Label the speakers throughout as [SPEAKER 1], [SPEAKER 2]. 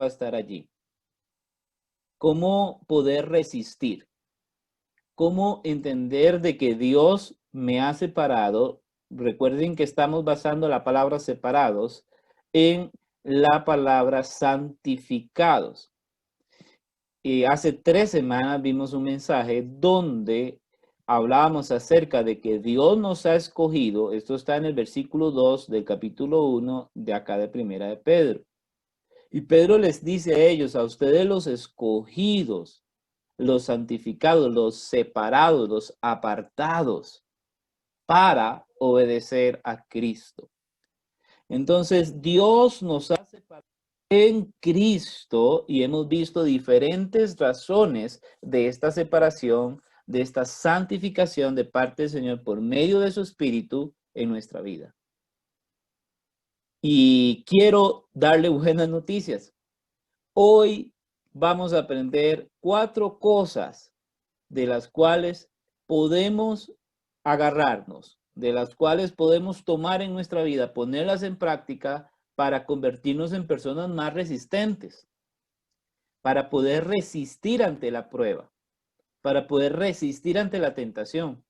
[SPEAKER 1] va a estar allí. ¿Cómo poder resistir? ¿Cómo entender de que Dios me ha separado? Recuerden que estamos basando la palabra separados en la palabra santificados. Y hace 3 semanas vimos un mensaje donde hablábamos acerca de que Dios nos ha escogido. Esto está en el versículo 2 del capítulo 1 de acá de Primera de Pedro. Y Pedro les dice a ellos, a ustedes los escogidos, los santificados, los separados, los apartados para obedecer a Cristo. Entonces, Dios nos ha separado en Cristo y hemos visto diferentes razones de esta separación, de esta santificación de parte del Señor por medio de su Espíritu en nuestra vida. Y quiero darle buenas noticias. Hoy vamos a aprender 4 cosas de las cuales podemos agarrarnos, de las cuales podemos tomar en nuestra vida, ponerlas en práctica para convertirnos en personas más resistentes, para poder resistir ante la prueba, para poder resistir ante la tentación.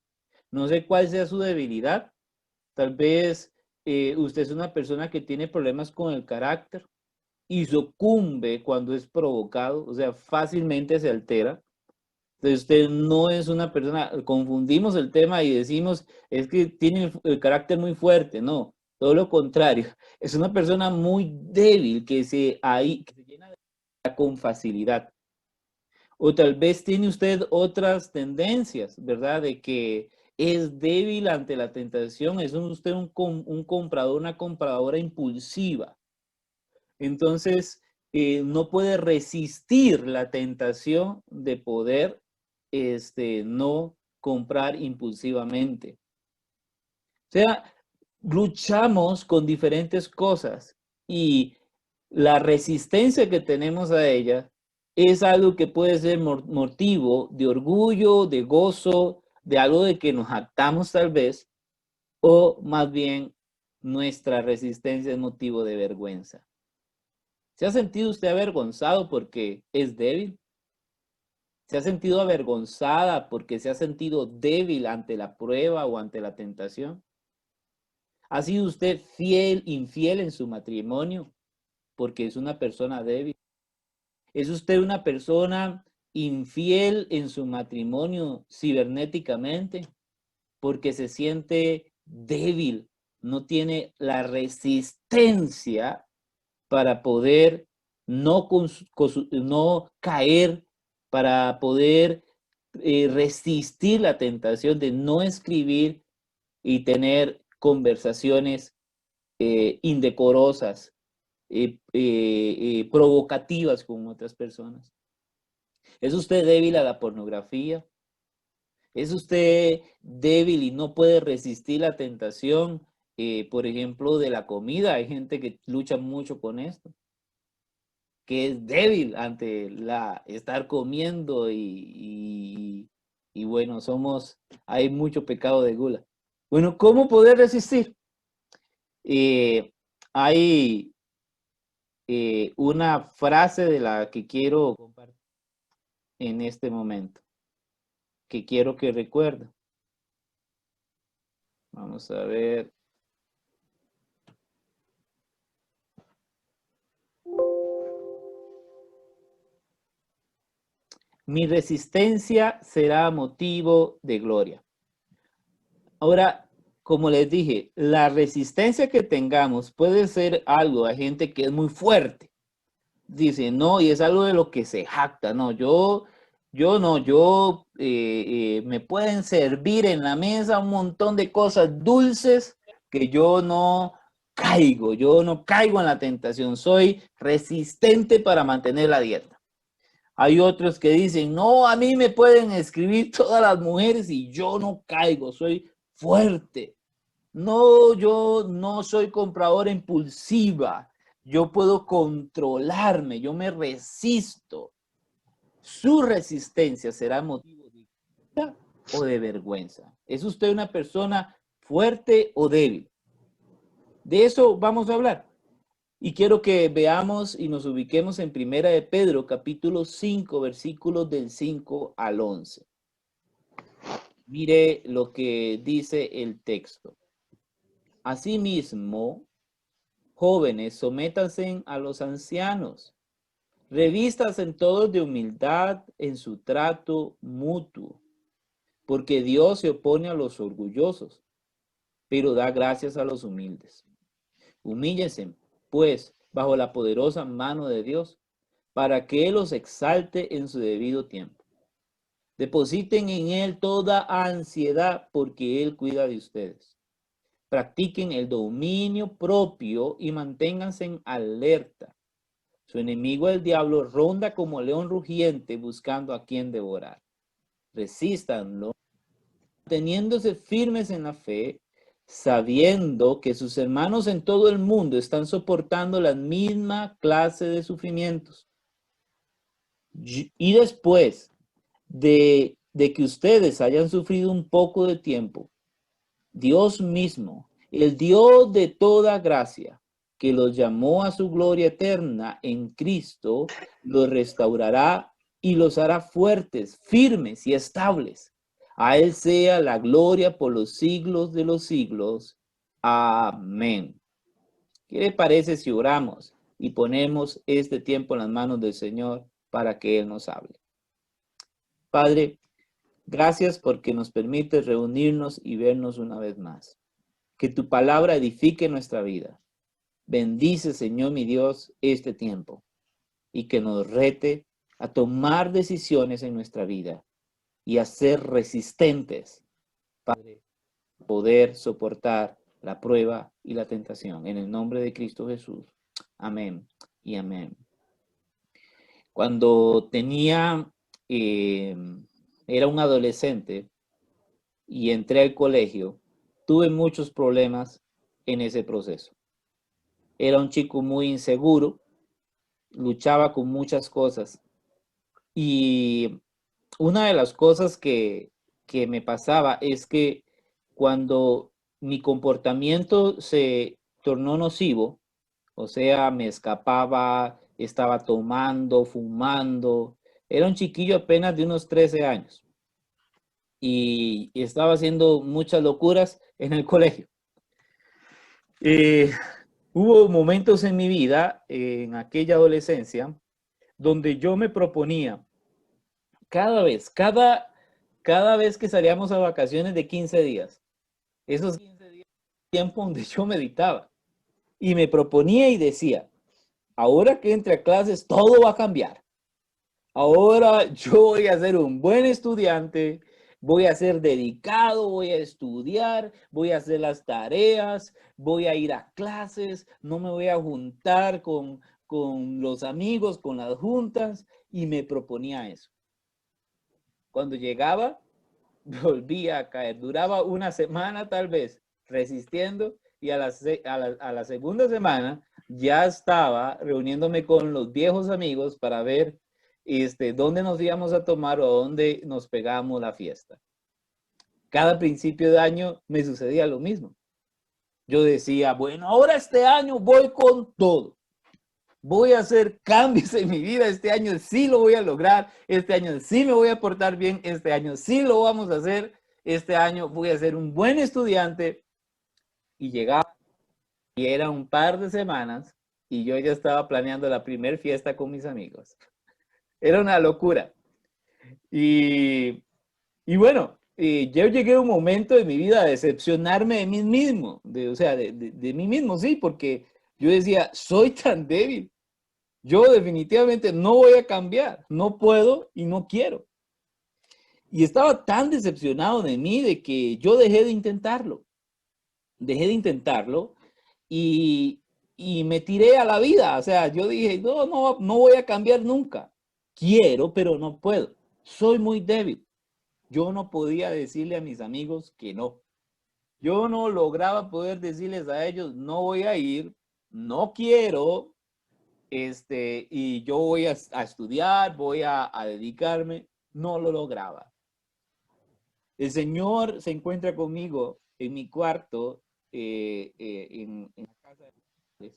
[SPEAKER 1] No sé cuál sea su debilidad. Tal vez usted es una persona que tiene problemas con el carácter y sucumbe cuando es provocado, o sea, fácilmente se altera. Entonces usted no es una persona, confundimos el tema y decimos, es que tiene el carácter muy fuerte. No, todo lo contrario. Es una persona muy débil que se llena de ira con facilidad. O tal vez tiene usted otras tendencias, ¿verdad? De que es débil ante la tentación, es usted un comprador, una compradora impulsiva. Entonces, no puede resistir la tentación de poder no comprar impulsivamente. O sea, luchamos con diferentes cosas y la resistencia que tenemos a ella es algo que puede ser motivo de orgullo, de gozo, de algo de que nos jactamos tal vez, o más bien nuestra resistencia es motivo de vergüenza. ¿Se ha sentido usted avergonzado porque es débil? ¿Se ha sentido avergonzada porque se ha sentido débil ante la prueba o ante la tentación? ¿Ha sido usted infiel en su matrimonio porque es una persona débil? ¿Es usted una persona infiel en su matrimonio cibernéticamente porque se siente débil? No tiene la resistencia para poder no caer, para poder resistir la tentación de no escribir y tener conversaciones indecorosas, provocativas con otras personas. ¿Es usted débil a la pornografía? ¿Es usted débil y no puede resistir la tentación, por ejemplo, de la comida? Hay gente que lucha mucho con esto, que es débil ante estar comiendo y bueno, hay mucho pecado de gula. Bueno, ¿cómo poder resistir? Hay una frase de la que quiero compartir en este momento, que quiero que recuerde. Vamos a ver. Mi resistencia será motivo de gloria. Ahora, como les dije, la resistencia que tengamos puede ser algo a gente que es muy fuerte. Dice, no, y es algo de lo que se jacta, no, me pueden servir en la mesa un montón de cosas dulces que yo no caigo en la tentación, soy resistente para mantener la dieta. Hay otros que dicen, no, a mí me pueden escribir todas las mujeres y yo no caigo, soy fuerte. No, yo no soy compradora impulsiva. Yo puedo controlarme, yo me resisto. Su resistencia será motivo de ira o de vergüenza. ¿Es usted una persona fuerte o débil? De eso vamos a hablar. Y quiero que veamos y nos ubiquemos en Primera de Pedro, capítulo 5, versículos del 5 al 11. Mire lo que dice el texto. Asimismo, jóvenes, sométanse a los ancianos. Revístanse todos de humildad en su trato mutuo, porque Dios se opone a los orgullosos, pero da gracias a los humildes. Humíllense, pues, bajo la poderosa mano de Dios, para que Él los exalte en su debido tiempo. Depositen en Él toda ansiedad, porque Él cuida de ustedes. Practiquen el dominio propio y manténganse en alerta. Su enemigo, el diablo, ronda como león rugiente buscando a quien devorar. Resístanlo, manteniéndose firmes en la fe, sabiendo que sus hermanos en todo el mundo están soportando la misma clase de sufrimientos. Y después de que ustedes hayan sufrido un poco de tiempo, Dios mismo, el Dios de toda gracia, que los llamó a su gloria eterna en Cristo, los restaurará y los hará fuertes, firmes y estables. A Él sea la gloria por los siglos de los siglos. Amén. ¿Qué le parece si oramos y ponemos este tiempo en las manos del Señor para que Él nos hable? Padre, gracias porque nos permite reunirnos y vernos una vez más. Que tu palabra edifique nuestra vida. Bendice, Señor mi Dios, este tiempo y que nos rete a tomar decisiones en nuestra vida y a ser resistentes para poder soportar la prueba y la tentación. En el nombre de Cristo Jesús. Amén y amén. Cuando era un adolescente y entré al colegio, tuve muchos problemas en ese proceso. Era un chico muy inseguro, luchaba con muchas cosas. Y una de las cosas que me pasaba es que cuando mi comportamiento se tornó nocivo, o sea, me escapaba, estaba tomando, fumando, era un chiquillo apenas de unos 13 años y estaba haciendo muchas locuras en el colegio. Hubo momentos en mi vida, en aquella adolescencia, donde yo me proponía cada vez que salíamos a vacaciones de 15 días, esos 15 días tiempo donde yo meditaba y me proponía y decía, ahora que entre a clases todo va a cambiar. Ahora yo voy a ser un buen estudiante, voy a ser dedicado, voy a estudiar, voy a hacer las tareas, voy a ir a clases, no me voy a juntar con los amigos, con las juntas, y me proponía eso. Cuando llegaba, volvía a caer. Duraba una semana tal vez resistiendo y a la segunda semana ya estaba reuniéndome con los viejos amigos para ver dónde nos íbamos a tomar o dónde nos pegábamos la fiesta. Cada principio de año me sucedía lo mismo. Yo decía, bueno, ahora este año voy con todo. Voy a hacer cambios en mi vida, este año sí lo voy a lograr, este año sí me voy a portar bien, este año sí lo vamos a hacer, este año voy a ser un buen estudiante. Y llegaba y era un par de semanas y yo ya estaba planeando la primer fiesta con mis amigos. Era una locura. Y, y bueno, yo llegué a un momento de mi vida a decepcionarme de mí mismo, de mí mismo, sí, porque yo decía, soy tan débil. Yo definitivamente no voy a cambiar, no puedo y no quiero. Y estaba tan decepcionado de mí de que yo dejé de intentarlo. Dejé de intentarlo y, y me tiré a la vida. O sea, yo dije, no voy a cambiar nunca. Quiero, pero no puedo. Soy muy débil. Yo no podía decirle a mis amigos que no. Yo no lograba poder decirles a ellos, no voy a ir, no quiero, y yo voy a estudiar, voy a dedicarme, no lo lograba. El Señor se encuentra conmigo en mi cuarto, en la casa de mis padres,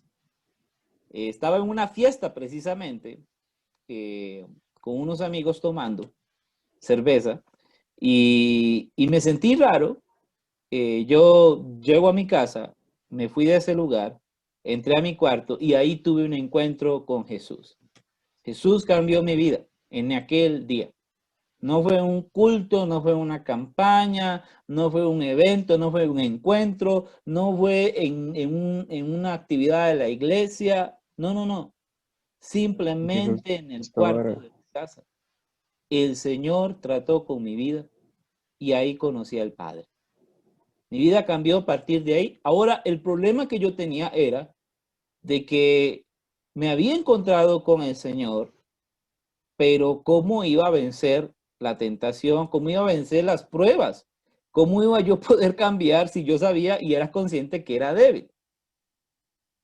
[SPEAKER 1] estaba en una fiesta precisamente, con unos amigos tomando cerveza y me sentí raro. Yo llego a mi casa, me fui de ese lugar, entré a mi cuarto y ahí tuve un encuentro con Jesús. Jesús cambió mi vida en aquel día. No fue un culto, no fue una campaña, no fue un evento, no fue un encuentro, no fue en una actividad de la iglesia. No, no, no.
[SPEAKER 2] Jesús
[SPEAKER 1] Simplemente en el
[SPEAKER 2] estaba
[SPEAKER 1] cuarto de mi casa. El Señor trató con mi vida y ahí conocí al Padre. Mi vida cambió a partir de ahí. Ahora, el problema que yo tenía era de que me había encontrado con el Señor, pero ¿cómo iba a vencer la tentación? ¿Cómo iba a vencer las pruebas? ¿Cómo iba yo a poder cambiar si yo sabía y era consciente que era débil?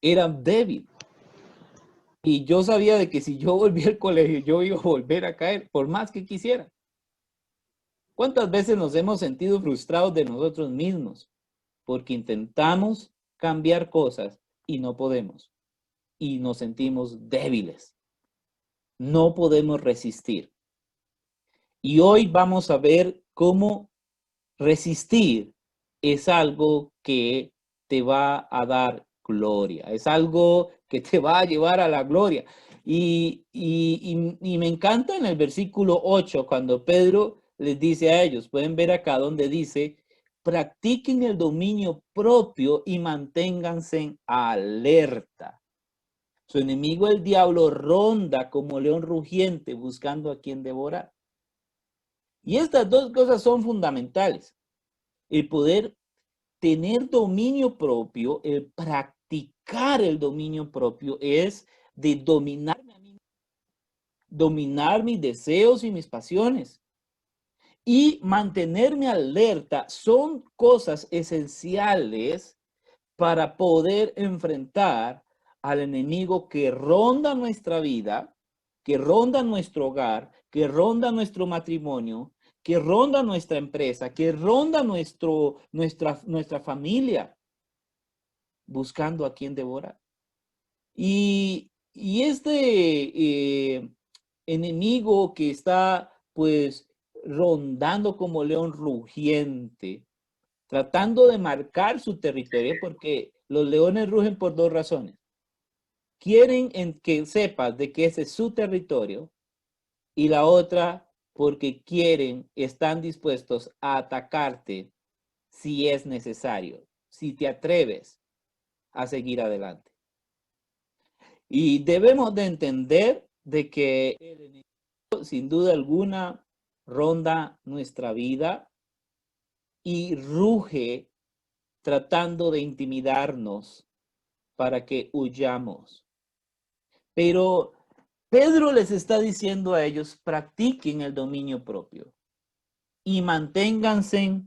[SPEAKER 1] Era débil. Y yo sabía de que si yo volvía al colegio, yo iba a volver a caer, por más que quisiera. ¿Cuántas veces nos hemos sentido frustrados de nosotros mismos? Porque intentamos cambiar cosas y no podemos. Y nos sentimos débiles. No podemos resistir. Y hoy vamos a ver cómo resistir es algo que te va a dar gloria, es algo que te va a llevar a la gloria. Y me encanta en el versículo 8 cuando Pedro les dice a ellos, pueden ver acá donde dice, practiquen el dominio propio y manténganse alerta. Su enemigo el diablo ronda como león rugiente buscando a quien devorar. Y estas dos cosas son fundamentales. El poder tener dominio propio, el practicar el dominio propio es de dominarme a mí, dominar mis deseos y mis pasiones. Y mantenerme alerta son cosas esenciales para poder enfrentar al enemigo que ronda nuestra vida, que ronda nuestro hogar, que ronda nuestro matrimonio, que ronda nuestra empresa, que ronda nuestra familia, buscando a quien devorar. Y este enemigo que está pues rondando como león rugiente, tratando de marcar su territorio, porque los leones rugen por dos razones. Quieren que sepas de que ese es su territorio y la otra porque están dispuestos a atacarte si es necesario, si te atreves a seguir adelante. Y debemos de entender de que el enemigo, sin duda alguna, ronda nuestra vida y ruge tratando de intimidarnos para que huyamos. Pero Pedro les está diciendo a ellos, practiquen el dominio propio y manténganse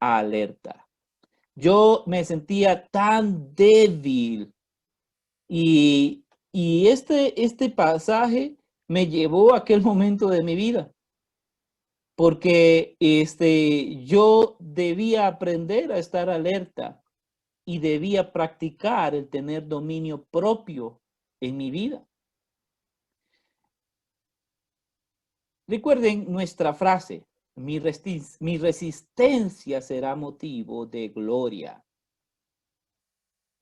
[SPEAKER 1] alerta. Yo me sentía tan débil y este pasaje me llevó a aquel momento de mi vida, porque yo debía aprender a estar alerta y debía practicar el tener dominio propio en mi vida. Recuerden nuestra frase, mi resistencia será motivo de gloria.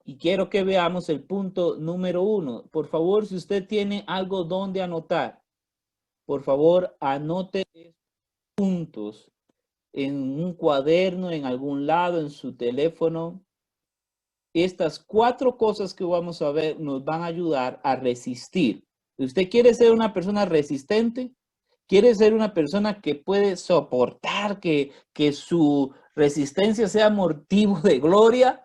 [SPEAKER 1] Y quiero que veamos el punto número 1. Por favor, si usted tiene algo donde anotar, por favor, anote puntos en un cuaderno, en algún lado, en su teléfono. Estas 4 cosas que vamos a ver nos van a ayudar a resistir. ¿Usted quiere ser una persona resistente? ¿Quiere ser una persona que puede soportar que su resistencia sea motivo de gloria?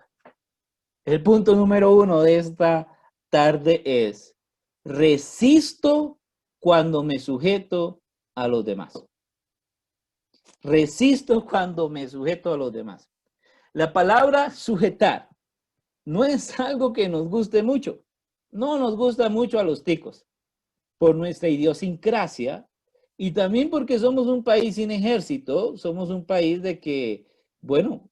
[SPEAKER 1] El punto número 1 de esta tarde es, resisto cuando me sujeto a los demás. Resisto cuando me sujeto a los demás. La palabra sujetar no es algo que nos guste mucho. No nos gusta mucho a los ticos por nuestra idiosincrasia y también porque somos un país sin ejército, somos un país de que, bueno,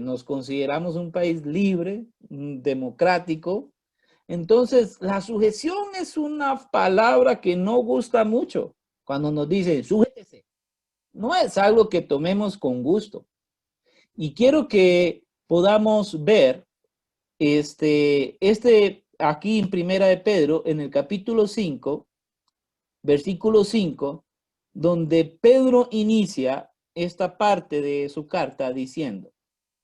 [SPEAKER 1] nos consideramos un país libre, democrático, Entonces, la sujeción es una palabra que no gusta mucho. Cuando nos dicen, sujétese, no es algo que tomemos con gusto. Y quiero que podamos ver aquí en Primera de Pedro, en el capítulo 5, versículo 5, donde Pedro inicia esta parte de su carta diciendo,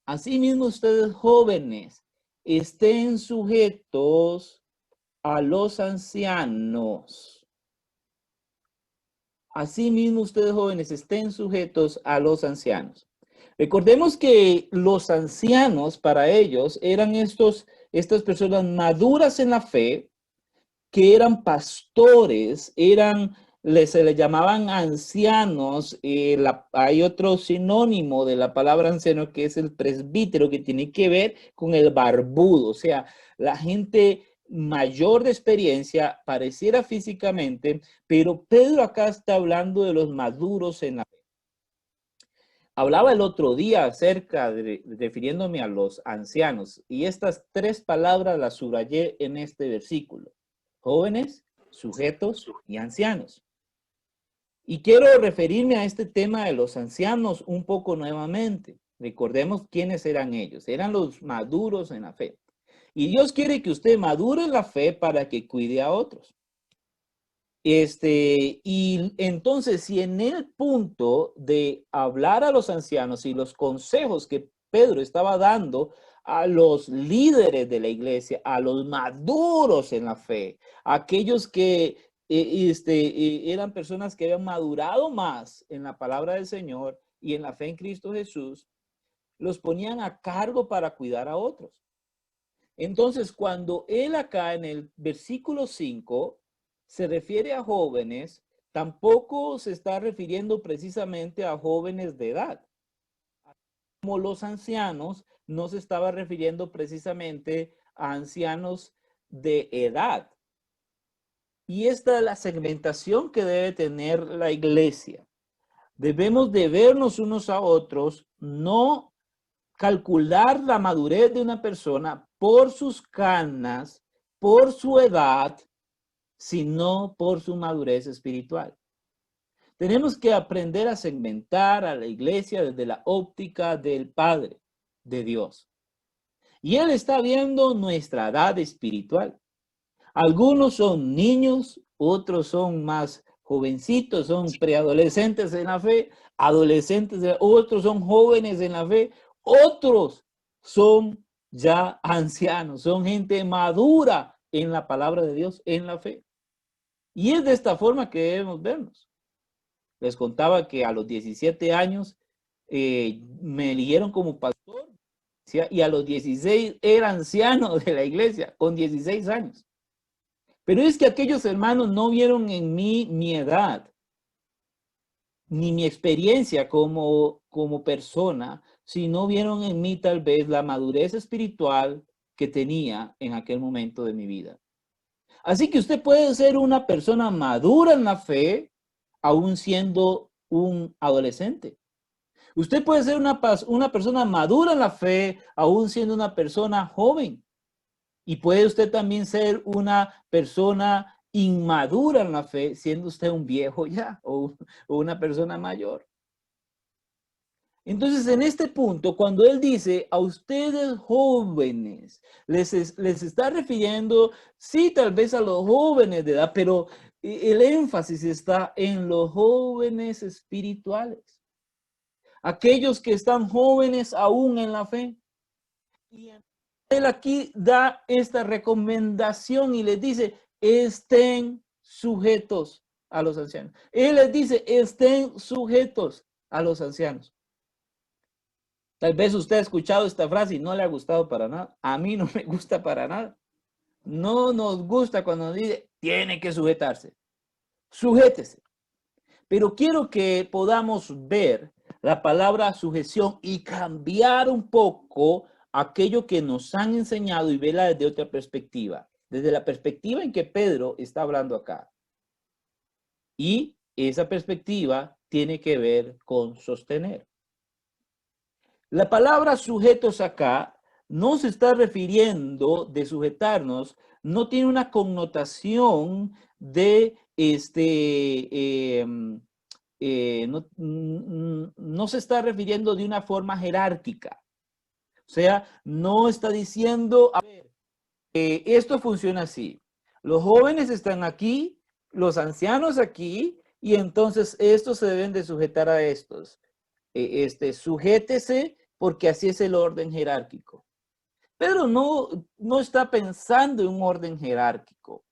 [SPEAKER 1] asimismo ustedes jóvenes estén sujetos a los ancianos. Asimismo ustedes jóvenes estén sujetos a los ancianos. Recordemos que los ancianos para ellos eran estas personas maduras en la fe, que eran pastores, se les llamaban ancianos. Hay otro sinónimo de la palabra anciano que es el presbítero, que tiene que ver con el barbudo, o sea, la gente mayor de experiencia, pareciera físicamente, pero Pedro acá está hablando de los maduros en la fe. Hablaba el otro día refiriéndome a los ancianos, y estas tres palabras las subrayé en este versículo: jóvenes, sujetos y ancianos. Y quiero referirme a este tema de los ancianos un poco nuevamente. Recordemos quiénes eran ellos. Eran los maduros en la fe. Y Dios quiere que usted madure en la fe para que cuide a otros. Y entonces, si en el punto de hablar a los ancianos y los consejos que Pedro estaba dando a los líderes de la iglesia, a los maduros en la fe, aquellos que eran personas que habían madurado más en la palabra del Señor y en la fe en Cristo Jesús, los ponían a cargo para cuidar a otros. Entonces, cuando él acá en el versículo 5 se refiere a jóvenes, tampoco se está refiriendo precisamente a jóvenes de edad. Como los ancianos, no se estaba refiriendo precisamente a ancianos de edad. Y esta es la segmentación que debe tener la iglesia. Debemos de vernos unos a otros, no calcular la madurez de una persona por sus canas, por su edad, sino por su madurez espiritual. Tenemos que aprender a segmentar a la iglesia desde la óptica del Padre, de Dios. Y Él está viendo nuestra edad espiritual. Algunos son niños, otros son más jovencitos, son preadolescentes en la fe, adolescentes, otros son jóvenes en la fe, otros son ya ancianos, son gente madura en la palabra de Dios, en la fe. Y es de esta forma que debemos vernos. Les contaba que a los 17 años me eligieron como pastor y a los 16 era anciano de la iglesia, con 16 años. Pero es que aquellos hermanos no vieron en mí mi edad, ni mi experiencia como persona, sino vieron en mí tal vez la madurez espiritual que tenía en aquel momento de mi vida. Así que usted puede ser una persona madura en la fe, aún siendo un adolescente. Usted puede ser una persona madura en la fe, aún siendo una persona joven. Y puede usted también ser una persona inmadura en la fe, siendo usted un viejo ya o una persona mayor. Entonces, en este punto, cuando él dice a ustedes jóvenes, les está refiriendo, sí, tal vez a los jóvenes de edad, pero el énfasis está en los jóvenes espirituales. Aquellos que están jóvenes aún en la fe. Y él aquí da esta recomendación y les dice, estén sujetos a los ancianos. Él les dice, estén sujetos a los ancianos. Tal vez usted ha escuchado esta frase y no le ha gustado para nada. A mí no me gusta para nada. No nos gusta cuando nos dice, tiene que sujetarse. Sujétese. Pero quiero que podamos ver la palabra sujeción y cambiar un poco aquello que nos han enseñado y verla desde otra perspectiva. Desde la perspectiva en que Pedro está hablando acá. Y esa perspectiva tiene que ver con sostener. La palabra sujetos acá no se está refiriendo de sujetarnos no tiene una connotación de no se está refiriendo de una forma jerárquica. O sea, no está diciendo, a ver, esto funciona así. Los jóvenes están aquí, los ancianos aquí, y entonces estos se deben de sujetar a estos. Sujétese porque así es el orden jerárquico. Pedro no está pensando en un orden jerárquico.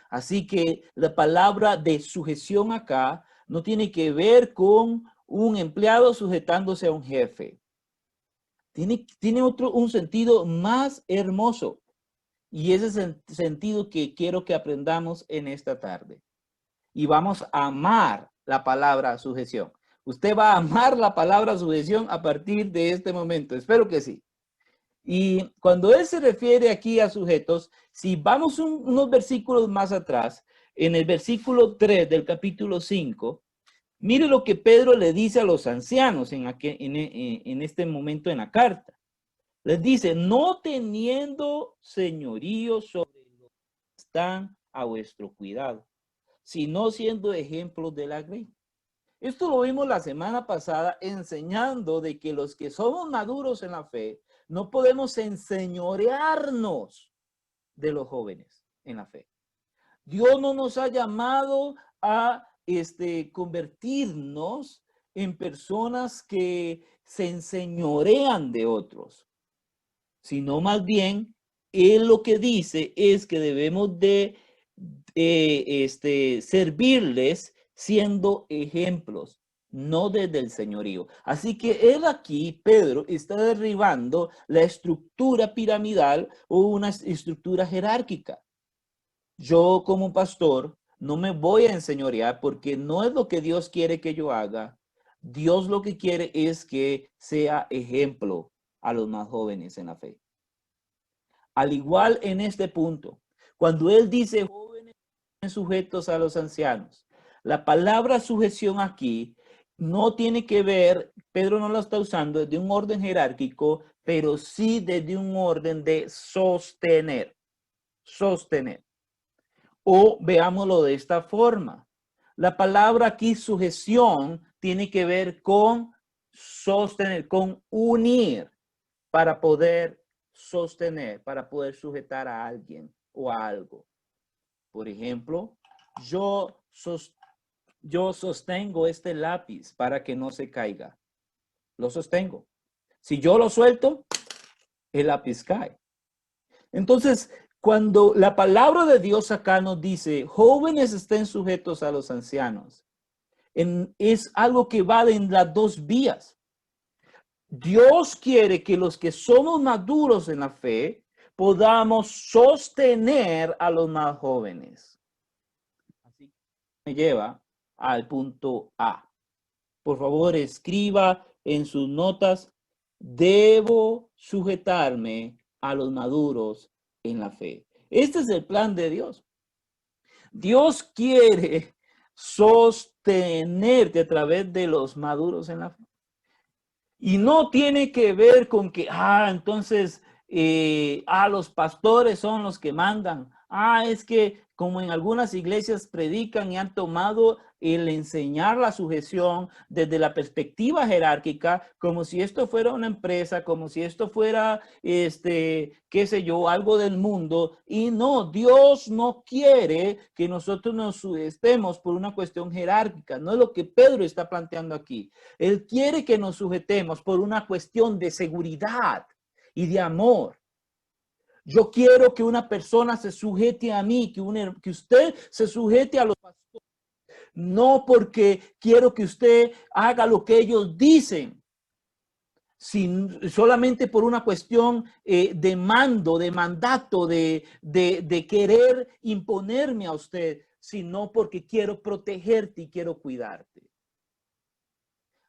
[SPEAKER 1] Así que la palabra de sujeción acá no tiene que ver con un empleado sujetándose a un jefe. Tiene un sentido más hermoso. Y ese es el sentido que quiero que aprendamos en esta tarde. Y vamos a amar la palabra sujeción. Usted va a amar la palabra sujeción a partir de este momento. Espero que sí. Y cuando él se refiere aquí a sujetos, si vamos unos versículos más atrás, en el versículo 3 del capítulo 5, mire lo que Pedro le dice a los ancianos en este momento en la carta. Les dice, no teniendo señorío sobre los que están a vuestro cuidado, sino siendo ejemplos de la grey. Esto lo vimos la semana pasada enseñando de que los que somos maduros en la fe no podemos enseñorearnos de los jóvenes en la fe. Dios no nos ha llamado a convertirnos en personas que se enseñorean de otros, sino más bien, él lo que dice es que debemos de servirles siendo ejemplos, no desde el señorío. Así que él aquí, Pedro, está derribando la estructura piramidal o una estructura jerárquica. Yo como pastor no me voy a enseñorear porque no es lo que Dios quiere que yo haga. Dios lo que quiere es que sea ejemplo a los más jóvenes en la fe. Al igual en este punto, cuando él dice jóvenes sujetos a los ancianos, la palabra sujeción aquí no tiene que ver, Pedro no lo está usando desde un orden jerárquico, pero sí desde un orden de sostener. Sostener. O veámoslo de esta forma. La palabra aquí sujeción tiene que ver con sostener, con unir para poder sostener, para poder sujetar a alguien o a algo. Por ejemplo, yo sostengo este lápiz para que no se caiga. Lo sostengo. Si yo lo suelto, el lápiz cae. Entonces, cuando la palabra de Dios acá nos dice, jóvenes estén sujetos a los ancianos, es algo que va en las dos vías. Dios quiere que los que somos maduros en la fe podamos sostener a los más jóvenes. Así que me lleva al punto A. Por favor, escriba en sus notas, debo sujetarme a los maduros en la fe. Este es el plan de Dios. Dios quiere sostenerte a través de los maduros en la fe. Y no tiene que ver con que, entonces, los pastores son los que mandan. Es que como en algunas iglesias predican y han tomado el enseñar la sujeción desde la perspectiva jerárquica, como si esto fuera una empresa, como si esto fuera, qué sé yo, algo del mundo. Y no, Dios no quiere que nosotros nos sujetemos por una cuestión jerárquica. No es lo que Pedro está planteando aquí. Él quiere que nos sujetemos por una cuestión de seguridad y de amor. Yo quiero que una persona se sujete a mí, que usted se sujete a los pastores. No porque quiero que usted haga lo que ellos dicen, solamente por una cuestión de mando, de mandato, de querer imponerme a usted, sino porque quiero protegerte y quiero cuidarte.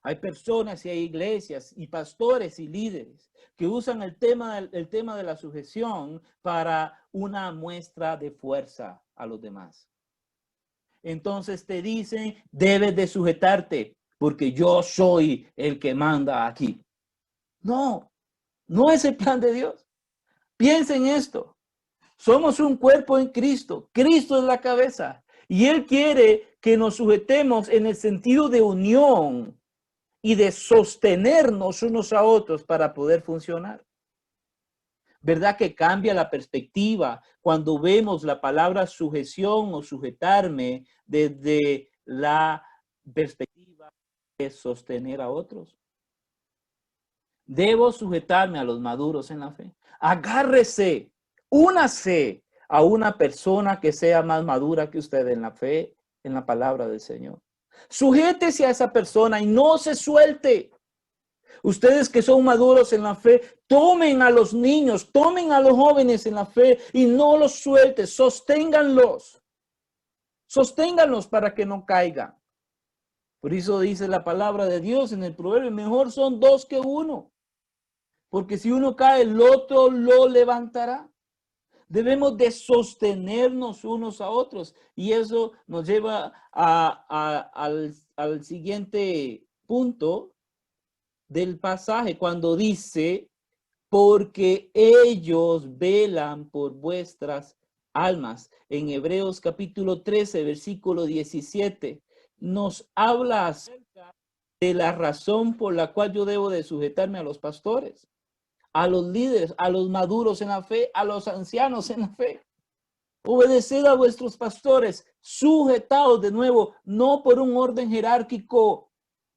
[SPEAKER 1] Hay personas y hay iglesias y pastores y líderes que usan el tema de la sujeción para una muestra de fuerza a los demás. Entonces te dicen, debes de sujetarte porque yo soy el que manda aquí. No, no es el plan de Dios. Piensa en esto. Somos un cuerpo en Cristo. Cristo es la cabeza. Y Él quiere que nos sujetemos en el sentido de unión y de sostenernos unos a otros para poder funcionar. ¿Verdad que cambia la perspectiva cuando vemos la palabra sujeción o sujetarme desde la perspectiva de sostener a otros? Debo sujetarme a los maduros en la fe. Agárrese, únase a una persona que sea más madura que usted en la fe, en la palabra del Señor. Sujétese a esa persona y no se suelte. Ustedes que son maduros en la fe, tomen a los niños, tomen a los jóvenes en la fe y no los suelten, sosténganlos. Sosténganlos para que no caigan. Por eso dice la palabra de Dios en el proverbio, mejor son dos que uno. Porque si uno cae, el otro lo levantará. Debemos de sostenernos unos a otros. Y eso nos lleva al siguiente punto del pasaje, cuando dice, porque ellos velan por vuestras almas. En Hebreos capítulo 13, versículo 17, nos habla acerca de la razón por la cual yo debo de sujetarme a los pastores, a los líderes, a los maduros en la fe, a los ancianos en la fe. Obedeced a vuestros pastores, sujetados de nuevo, no por un orden jerárquico,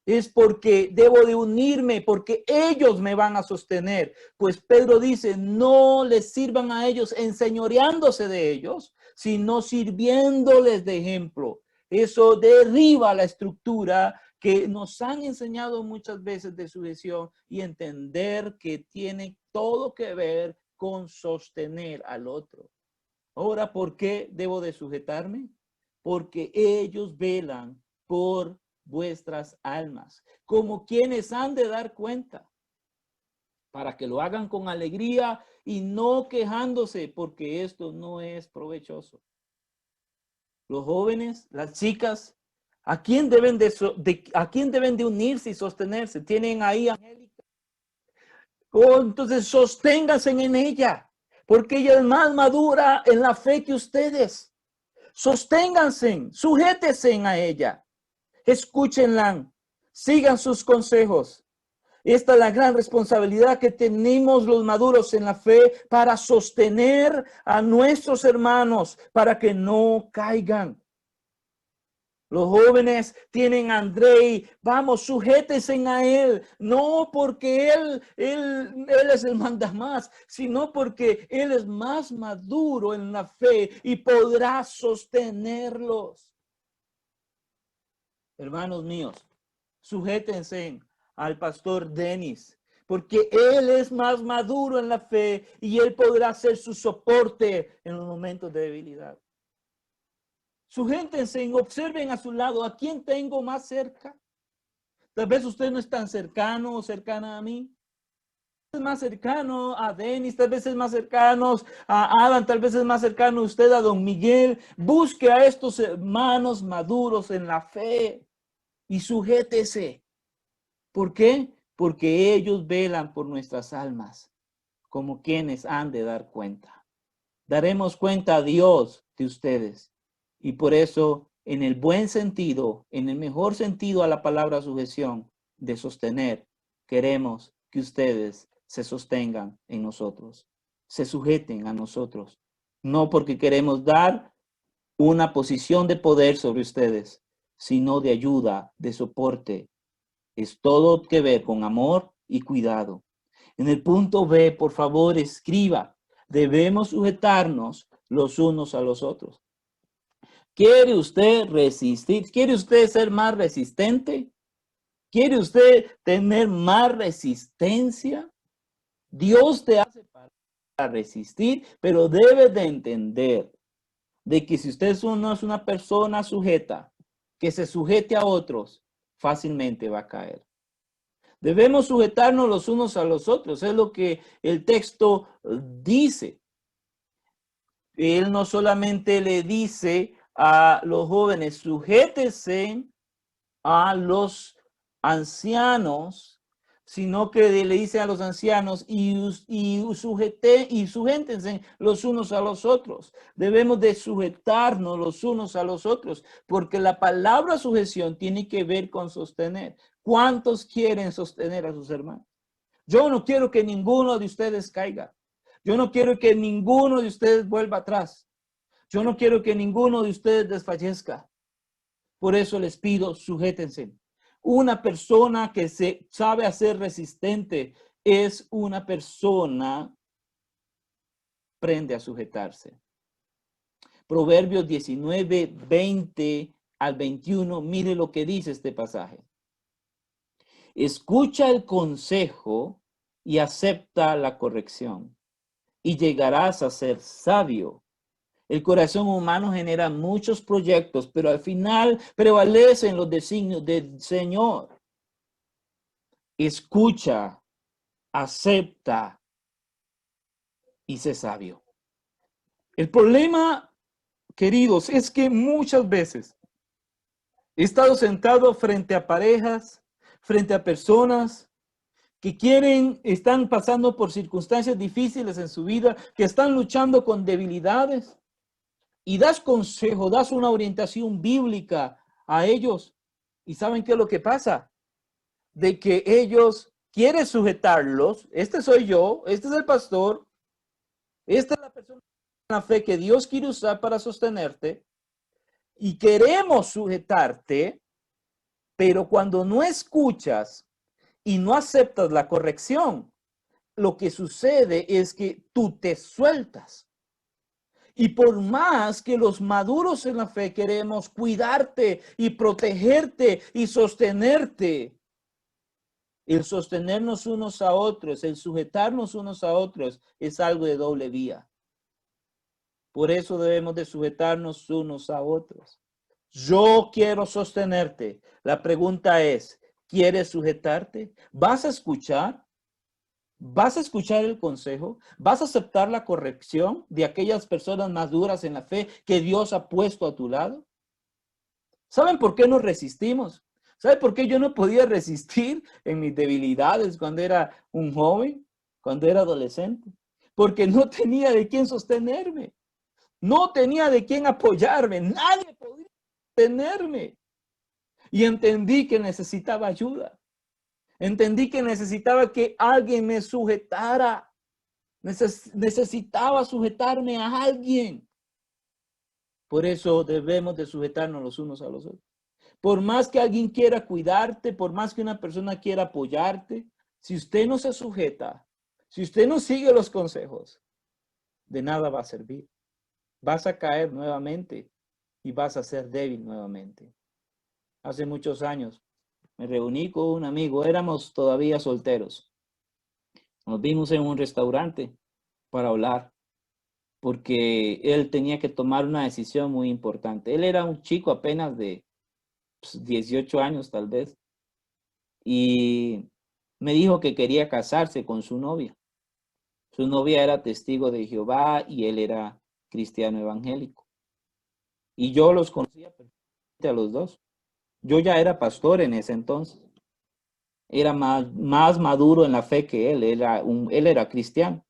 [SPEAKER 1] es porque debo de unirme, porque ellos me van a sostener. Pues Pedro dice, no les sirvan a ellos enseñoreándose de ellos, sino sirviéndoles de ejemplo. Eso derriba la estructura que nos han enseñado muchas veces de sujeción y entender que tiene todo que ver con sostener al otro. Ahora, ¿por qué debo de sujetarme? Porque ellos velan por vuestras almas, como quienes han de dar cuenta, para que lo hagan con alegría y no quejándose, porque esto no es provechoso. Los jóvenes, las chicas, ¿a quién deben de unirse y sostenerse? Tienen ahí a Angélica. Oh, entonces sosténganse en ella, porque ella es más madura en la fe que ustedes. Sosténganse, sujétense a ella. Escúchenla, sigan sus consejos. Esta es la gran responsabilidad que tenemos los maduros en la fe para sostener a nuestros hermanos para que no caigan. Los jóvenes tienen a Andrei, vamos, sujétense a él, no porque él es el mandamás, sino porque él es más maduro en la fe y podrá sostenerlos. Hermanos míos, sujétense al pastor Denis, porque él es más maduro en la fe y él podrá ser su soporte en los momentos de debilidad. Sujétense, observen a su lado, ¿a quién tengo más cerca? Tal vez usted no es tan cercano o cercana a mí. Es más cercano a Denis, tal vez es más cercano a Adam, tal vez es más cercano a usted a don Miguel. Busque a estos hermanos maduros en la fe y sujétese. ¿Por qué? Porque ellos velan por nuestras almas, como quienes han de dar cuenta. Daremos cuenta a Dios de ustedes. Y por eso, en el buen sentido, en el mejor sentido a la palabra sujeción, de sostener, queremos que ustedes se sostengan en nosotros, se sujeten a nosotros. No porque queremos dar una posición de poder sobre ustedes, sino de ayuda, de soporte. Es todo que ver con amor y cuidado. En el punto B, por favor, escriba, debemos sujetarnos los unos a los otros. ¿Quiere usted resistir? ¿Quiere usted ser más resistente? ¿Quiere usted tener más resistencia? Dios te hace para resistir, pero debe de entender de que si usted no es una persona sujeta, que se sujete a otros, fácilmente va a caer. Debemos sujetarnos los unos a los otros, es lo que el texto dice. Él no solamente le dice a los jóvenes, sujétense a los ancianos, sino que le dice a los ancianos y sujétense los unos a los otros. Debemos de sujetarnos los unos a los otros, porque la palabra sujeción tiene que ver con sostener. ¿Cuántos quieren sostener a sus hermanos? Yo no quiero que ninguno de ustedes caiga. Yo no quiero que ninguno de ustedes vuelva atrás. Yo no quiero que ninguno de ustedes desfallezca. Por eso les pido, sujétense. Una persona que se sabe hacer resistente es una persona que aprende a sujetarse. Proverbios 19, 20 al 21, mire lo que dice este pasaje. Escucha el consejo y acepta la corrección, y llegarás a ser sabio. El corazón humano genera muchos proyectos, pero al final prevalecen los designios del Señor. Escucha, acepta y sé sabio. El problema, queridos, es que muchas veces he estado sentado frente a parejas, frente a personas que están pasando por circunstancias difíciles en su vida, que están luchando con debilidades, y das consejo, das una orientación bíblica a ellos. ¿Y saben qué es lo que pasa? De que ellos quieren sujetarlos. Este soy yo, este es el pastor, esta es la persona de la fe que Dios quiere usar para sostenerte, y queremos sujetarte, pero cuando no escuchas y no aceptas la corrección, lo que sucede es que tú te sueltas. Y por más que los maduros en la fe queremos cuidarte y protegerte y sostenerte, el sostenernos unos a otros, el sujetarnos unos a otros es algo de doble vía. Por eso debemos de sujetarnos unos a otros. Yo quiero sostenerte. La pregunta es, ¿quieres sujetarte? ¿Vas a escuchar? ¿Vas a escuchar el consejo? ¿Vas a aceptar la corrección de aquellas personas maduras en la fe que Dios ha puesto a tu lado? ¿Saben por qué nos resistimos? ¿Saben por qué yo no podía resistir en mis debilidades cuando era un joven, cuando era adolescente? Porque no tenía de quién sostenerme. No tenía de quién apoyarme. Nadie podía sostenerme. Y entendí que necesitaba ayuda. Entendí que necesitaba que alguien me sujetara. Necesitaba sujetarme a alguien. Por eso debemos de sujetarnos los unos a los otros. Por más que alguien quiera cuidarte, por más que una persona quiera apoyarte, si usted no se sujeta, si usted no sigue los consejos, de nada va a servir. Vas a caer nuevamente y vas a ser débil nuevamente. Hace muchos años me reuní con un amigo, éramos todavía solteros. Nos vimos en un restaurante para hablar, porque él tenía que tomar una decisión muy importante. Él era un chico apenas de 18 años tal vez, y me dijo que quería casarse con su novia. Su novia era testigo de Jehová y él era cristiano evangélico. Y yo los conocía perfectamente a los dos. Yo ya era pastor en ese entonces. Era más maduro en la fe que él era cristiano.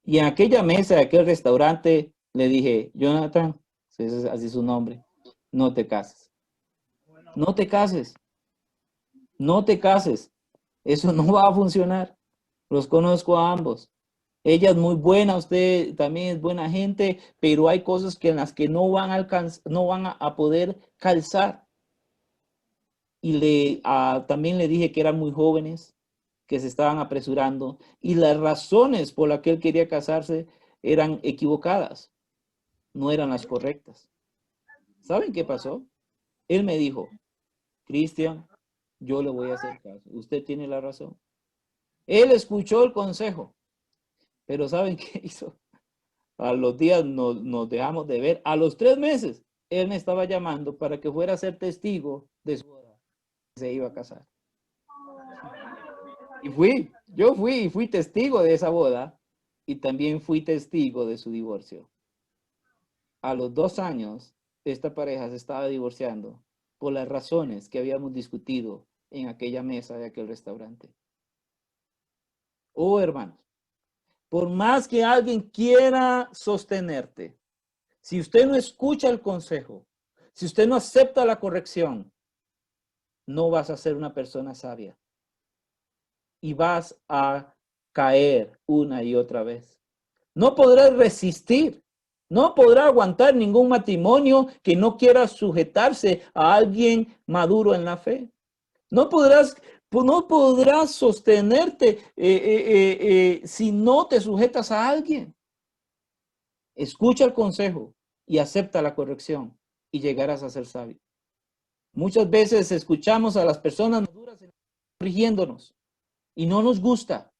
[SPEAKER 1] Y en aquella mesa de aquel restaurante le dije, Jonathan, ese es así su nombre, no te cases. No te cases. No te cases. Eso no va a funcionar. Los conozco a ambos. Ella es muy buena, usted también es buena gente, pero hay cosas en las que no van a alcanzar, no van a poder calzar. Y también le dije que eran muy jóvenes, que se estaban apresurando, y las razones por las que él quería casarse eran equivocadas, no eran las correctas. ¿Saben qué pasó? Él me dijo, Cristian, yo le voy a hacer caso. Usted tiene la razón. Él escuchó el consejo, pero ¿saben qué hizo? A los días nos dejamos de ver. A los 3 meses, él me estaba llamando para que fuera a ser testigo de su boda. Se iba a casar. Y fui testigo de esa boda y también fui testigo de su divorcio. A los 2 años, esta pareja se estaba divorciando por las razones que habíamos discutido en aquella mesa de aquel restaurante. Oh, hermanos, por más que alguien quiera sostenerte, si usted no escucha el consejo, si usted no acepta la corrección, no vas a ser una persona sabia. Y vas a caer una y otra vez. No podrás resistir. No podrá aguantar ningún matrimonio que no quiera sujetarse a alguien maduro en la fe. No podrás sostenerte si no te sujetas a alguien. Escucha el consejo y acepta la corrección y llegarás a ser sabio. Muchas veces escuchamos a las personas maduras corrigiéndonos y no nos gusta.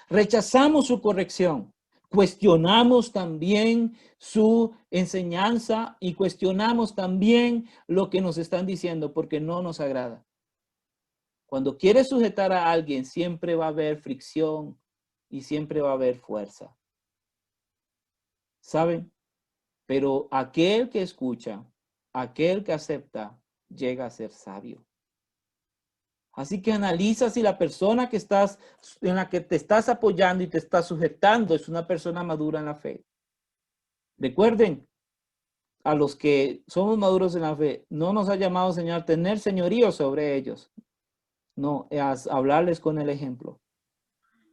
[SPEAKER 1] Rechazamos su corrección. Cuestionamos también su enseñanza y cuestionamos también lo que nos están diciendo porque no nos agrada. Cuando quieres sujetar a alguien, siempre va a haber fricción y siempre va a haber fuerza. ¿Saben? Pero aquel que escucha, aquel que acepta, llega a ser sabio. Así que analiza si la persona en la que te estás apoyando y te estás sujetando es una persona madura en la fe. Recuerden, a los que somos maduros en la fe, no nos ha llamado, Señor, a tener señorío sobre ellos. No, es hablarles con el ejemplo.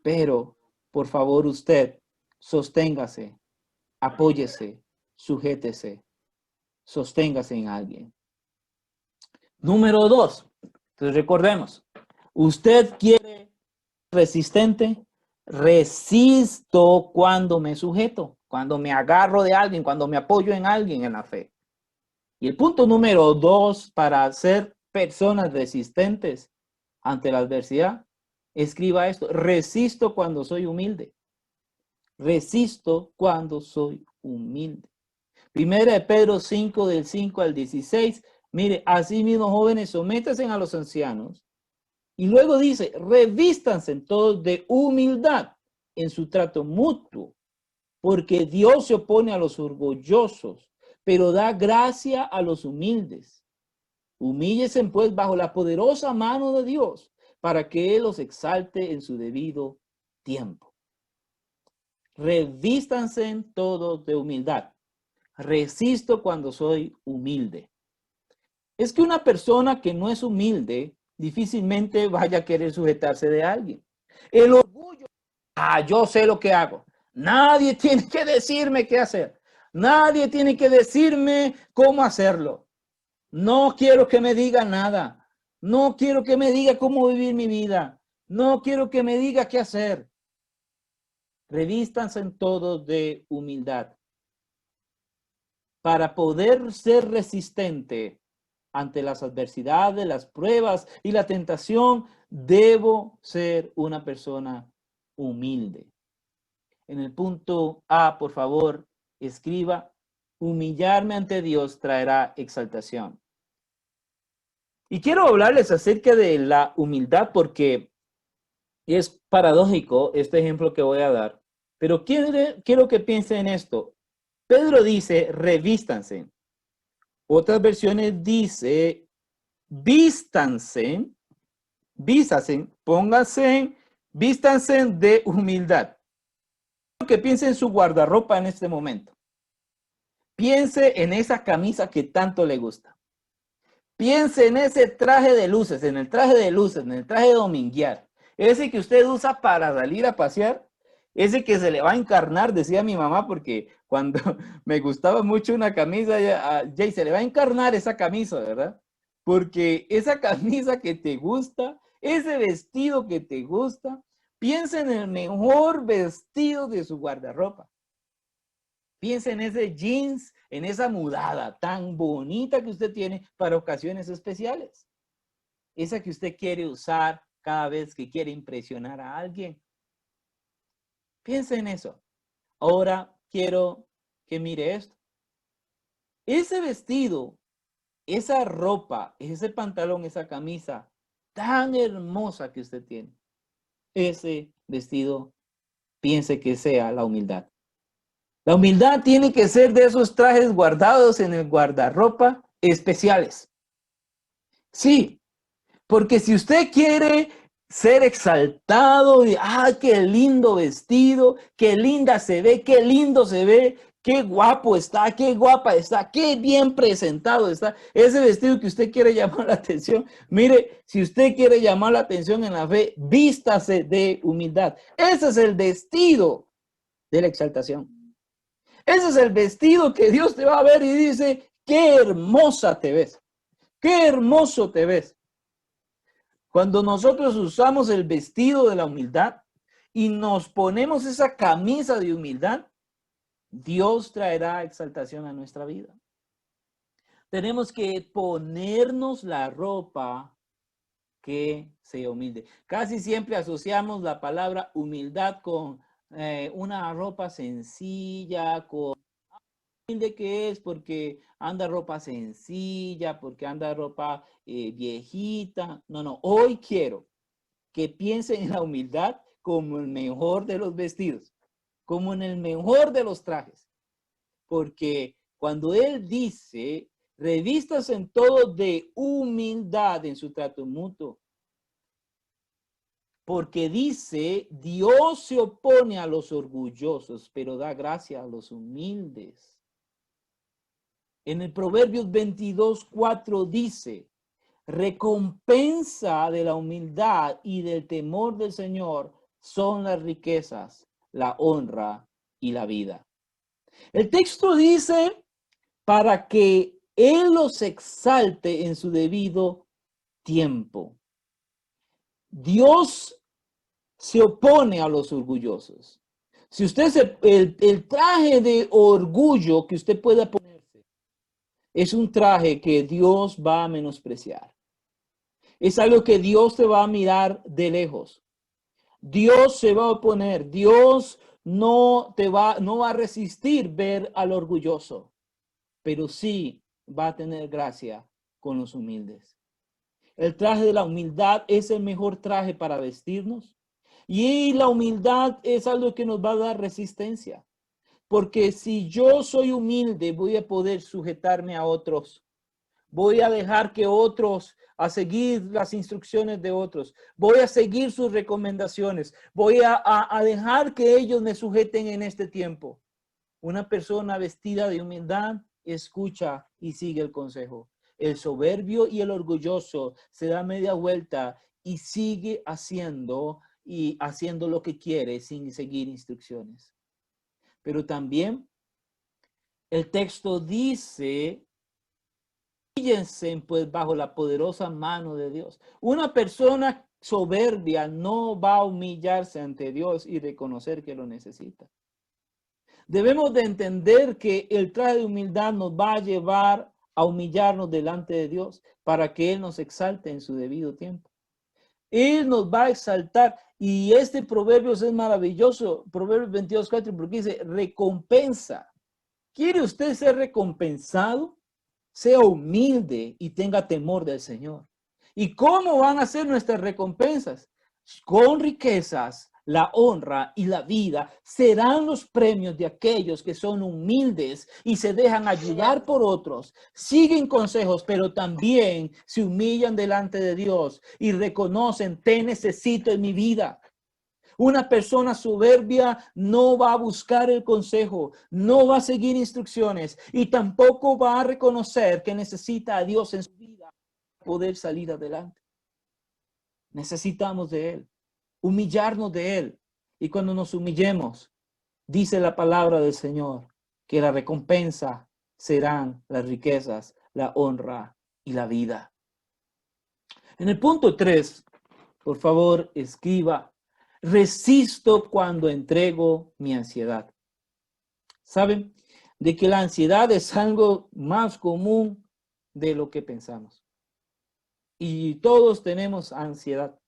[SPEAKER 1] Pero, por favor, usted, sosténgase, apóyese, sujétese, sosténgase en alguien. Número 2. Entonces recordemos, usted quiere resistente, resisto cuando me sujeto, cuando me agarro de alguien, cuando me apoyo en alguien en la fe. Y el punto número 2 para ser personas resistentes ante la adversidad, escriba esto: resisto cuando soy humilde. Resisto cuando soy humilde. Primera de Pedro 5, del 5 al 16. Mire, así mismo, jóvenes, sométanse a los ancianos. Y luego dice, revístanse todos de humildad en su trato mutuo, porque Dios se opone a los orgullosos, pero da gracia a los humildes. Humíllense pues bajo la poderosa mano de Dios, para que Él los exalte en su debido tiempo. Revístanse todos de humildad. Resisto cuando soy humilde. Es que una persona que no es humilde difícilmente vaya a querer sujetarse de alguien. El orgullo, yo sé lo que hago. Nadie tiene que decirme qué hacer. Nadie tiene que decirme cómo hacerlo. No quiero que me diga nada. No quiero que me diga cómo vivir mi vida. No quiero que me diga qué hacer. Revístanse en todo de humildad. Para poder ser resistente ante las adversidades, las pruebas y la tentación, debo ser una persona humilde. En el punto A, por favor, escriba: humillarme ante Dios traerá exaltación. Y quiero hablarles acerca de la humildad porque es paradójico este ejemplo que voy a dar, pero quiero que piensen en esto. Pedro dice, revístanse. Otras versiones dice, vístanse, vístanse de humildad. Quiero que piense en su guardarropa en este momento. Piense en esa camisa que tanto le gusta. Piense en ese traje de luces, en el traje de dominguear. Ese que usted usa para salir a pasear. Ese que se le va a encarnar, decía mi mamá, porque cuando me gustaba mucho una camisa, Jay, se le va a encarnar esa camisa, ¿verdad? Porque esa camisa que te gusta, ese vestido que te gusta, piensa en el mejor vestido de su guardarropa. Piensa en ese jeans, en esa mudada tan bonita que usted tiene para ocasiones especiales. Esa que usted quiere usar cada vez que quiere impresionar a alguien. Piensa en eso. Ahora quiero que mire esto. Ese vestido, esa ropa, ese pantalón, esa camisa tan hermosa que usted tiene, ese vestido, piense que sea la humildad. La humildad tiene que ser de esos trajes guardados en el guardarropa especiales. Sí, porque si usted quiere ser exaltado y, qué lindo vestido, qué linda se ve, qué lindo se ve, qué guapo está, qué guapa está, qué bien presentado está. Ese vestido que usted quiere llamar la atención. Mire, si usted quiere llamar la atención en la fe, vístase de humildad. Ese es el vestido de la exaltación. Ese es el vestido que Dios te va a ver y dice, qué hermosa te ves, qué hermoso te ves. Cuando nosotros usamos el vestido de la humildad y nos ponemos esa camisa de humildad, Dios traerá exaltación a nuestra vida. Tenemos que ponernos la ropa que sea humilde. Casi siempre asociamos la palabra humildad con una ropa sencilla, con humilde que es porque anda ropa sencilla, porque anda ropa viejita. No, hoy quiero que piensen en la humildad como el mejor de los vestidos, como en el mejor de los trajes. Porque cuando él dice, revistas en todo de humildad en su trato mutuo, porque dice, Dios se opone a los orgullosos, pero da gracia a los humildes. En el Proverbios 22:4 dice, recompensa de la humildad y del temor del Señor son las riquezas, la honra y la vida. El texto dice, para que Él los exalte en su debido tiempo. Dios se opone a los orgullosos. Si usted el traje de orgullo que usted pueda ponerse es un traje que Dios va a menospreciar. Es algo que Dios te va a mirar de lejos. Dios se va a oponer. Dios no va a resistir ver al orgulloso, pero sí va a tener gracia con los humildes. El traje de la humildad es el mejor traje para vestirnos. Y la humildad es algo que nos va a dar resistencia. Porque si yo soy humilde, voy a poder sujetarme a otros. Voy a dejar que otros, a seguir las instrucciones de otros. Voy a seguir sus recomendaciones. Voy a dejar que ellos me sujeten en este tiempo. Una persona vestida de humildad escucha y sigue el consejo. El soberbio y el orgulloso se da media vuelta y sigue haciendo lo que quiere sin seguir instrucciones. Pero también el texto dice, humíllense pues bajo la poderosa mano de Dios. Una persona soberbia no va a humillarse ante Dios y reconocer que lo necesita. Debemos de entender que el traje de humildad nos va a llevar a humillarnos delante de Dios para que Él nos exalte en su debido tiempo. Él nos va a exaltar. Y este proverbio es maravilloso, Proverbios 22:4, porque dice recompensa. ¿Quiere usted ser recompensado? Sea humilde y tenga temor del Señor. ¿Y cómo van a ser nuestras recompensas? Con riquezas, la honra y la vida serán los premios de aquellos que son humildes y se dejan ayudar por otros, siguen consejos, pero también se humillan delante de Dios y reconocen, te necesito en mi vida. Una persona soberbia no va a buscar el consejo, no va a seguir instrucciones y tampoco va a reconocer que necesita a Dios en su vida para poder salir adelante. Necesitamos de Él, humillarnos de Él. Y cuando nos humillemos, dice la palabra del Señor, que la recompensa serán las riquezas, la honra y la vida. En el punto 3, por favor, escriba, resisto cuando entrego mi ansiedad. ¿Saben? De que la ansiedad es algo más común de lo que pensamos. Y todos tenemos ansiedad.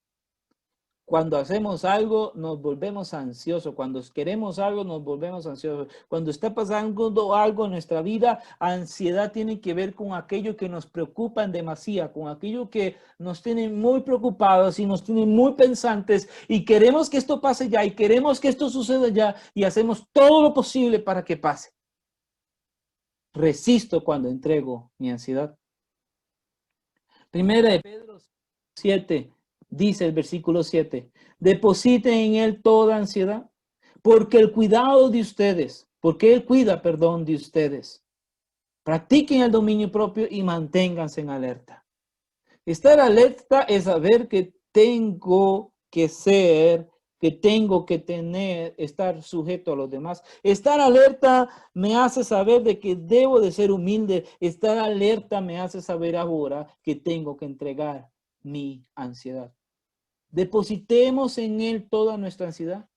[SPEAKER 1] Cuando hacemos algo, nos volvemos ansiosos. Cuando queremos algo, nos volvemos ansiosos. Cuando está pasando algo en nuestra vida, ansiedad tiene que ver con aquello que nos preocupa en demasía, con aquello que nos tiene muy preocupados y nos tiene muy pensantes y queremos que esto pase ya y queremos que esto suceda ya y hacemos todo lo posible para que pase. Resisto cuando entrego mi ansiedad. Primera de Pedro 7. dice el versículo 7, depositen en Él toda ansiedad, porque el cuidado de ustedes, porque Él cuida, perdón, de ustedes. Practiquen el dominio propio y manténganse en alerta. Estar alerta es saber que tengo que ser, que tengo que tener, estar sujeto a los demás. Estar alerta me hace saber de que debo de ser humilde. Estar alerta me hace saber ahora que tengo que entregar mi ansiedad. Depositemos en Él toda nuestra ansiedad.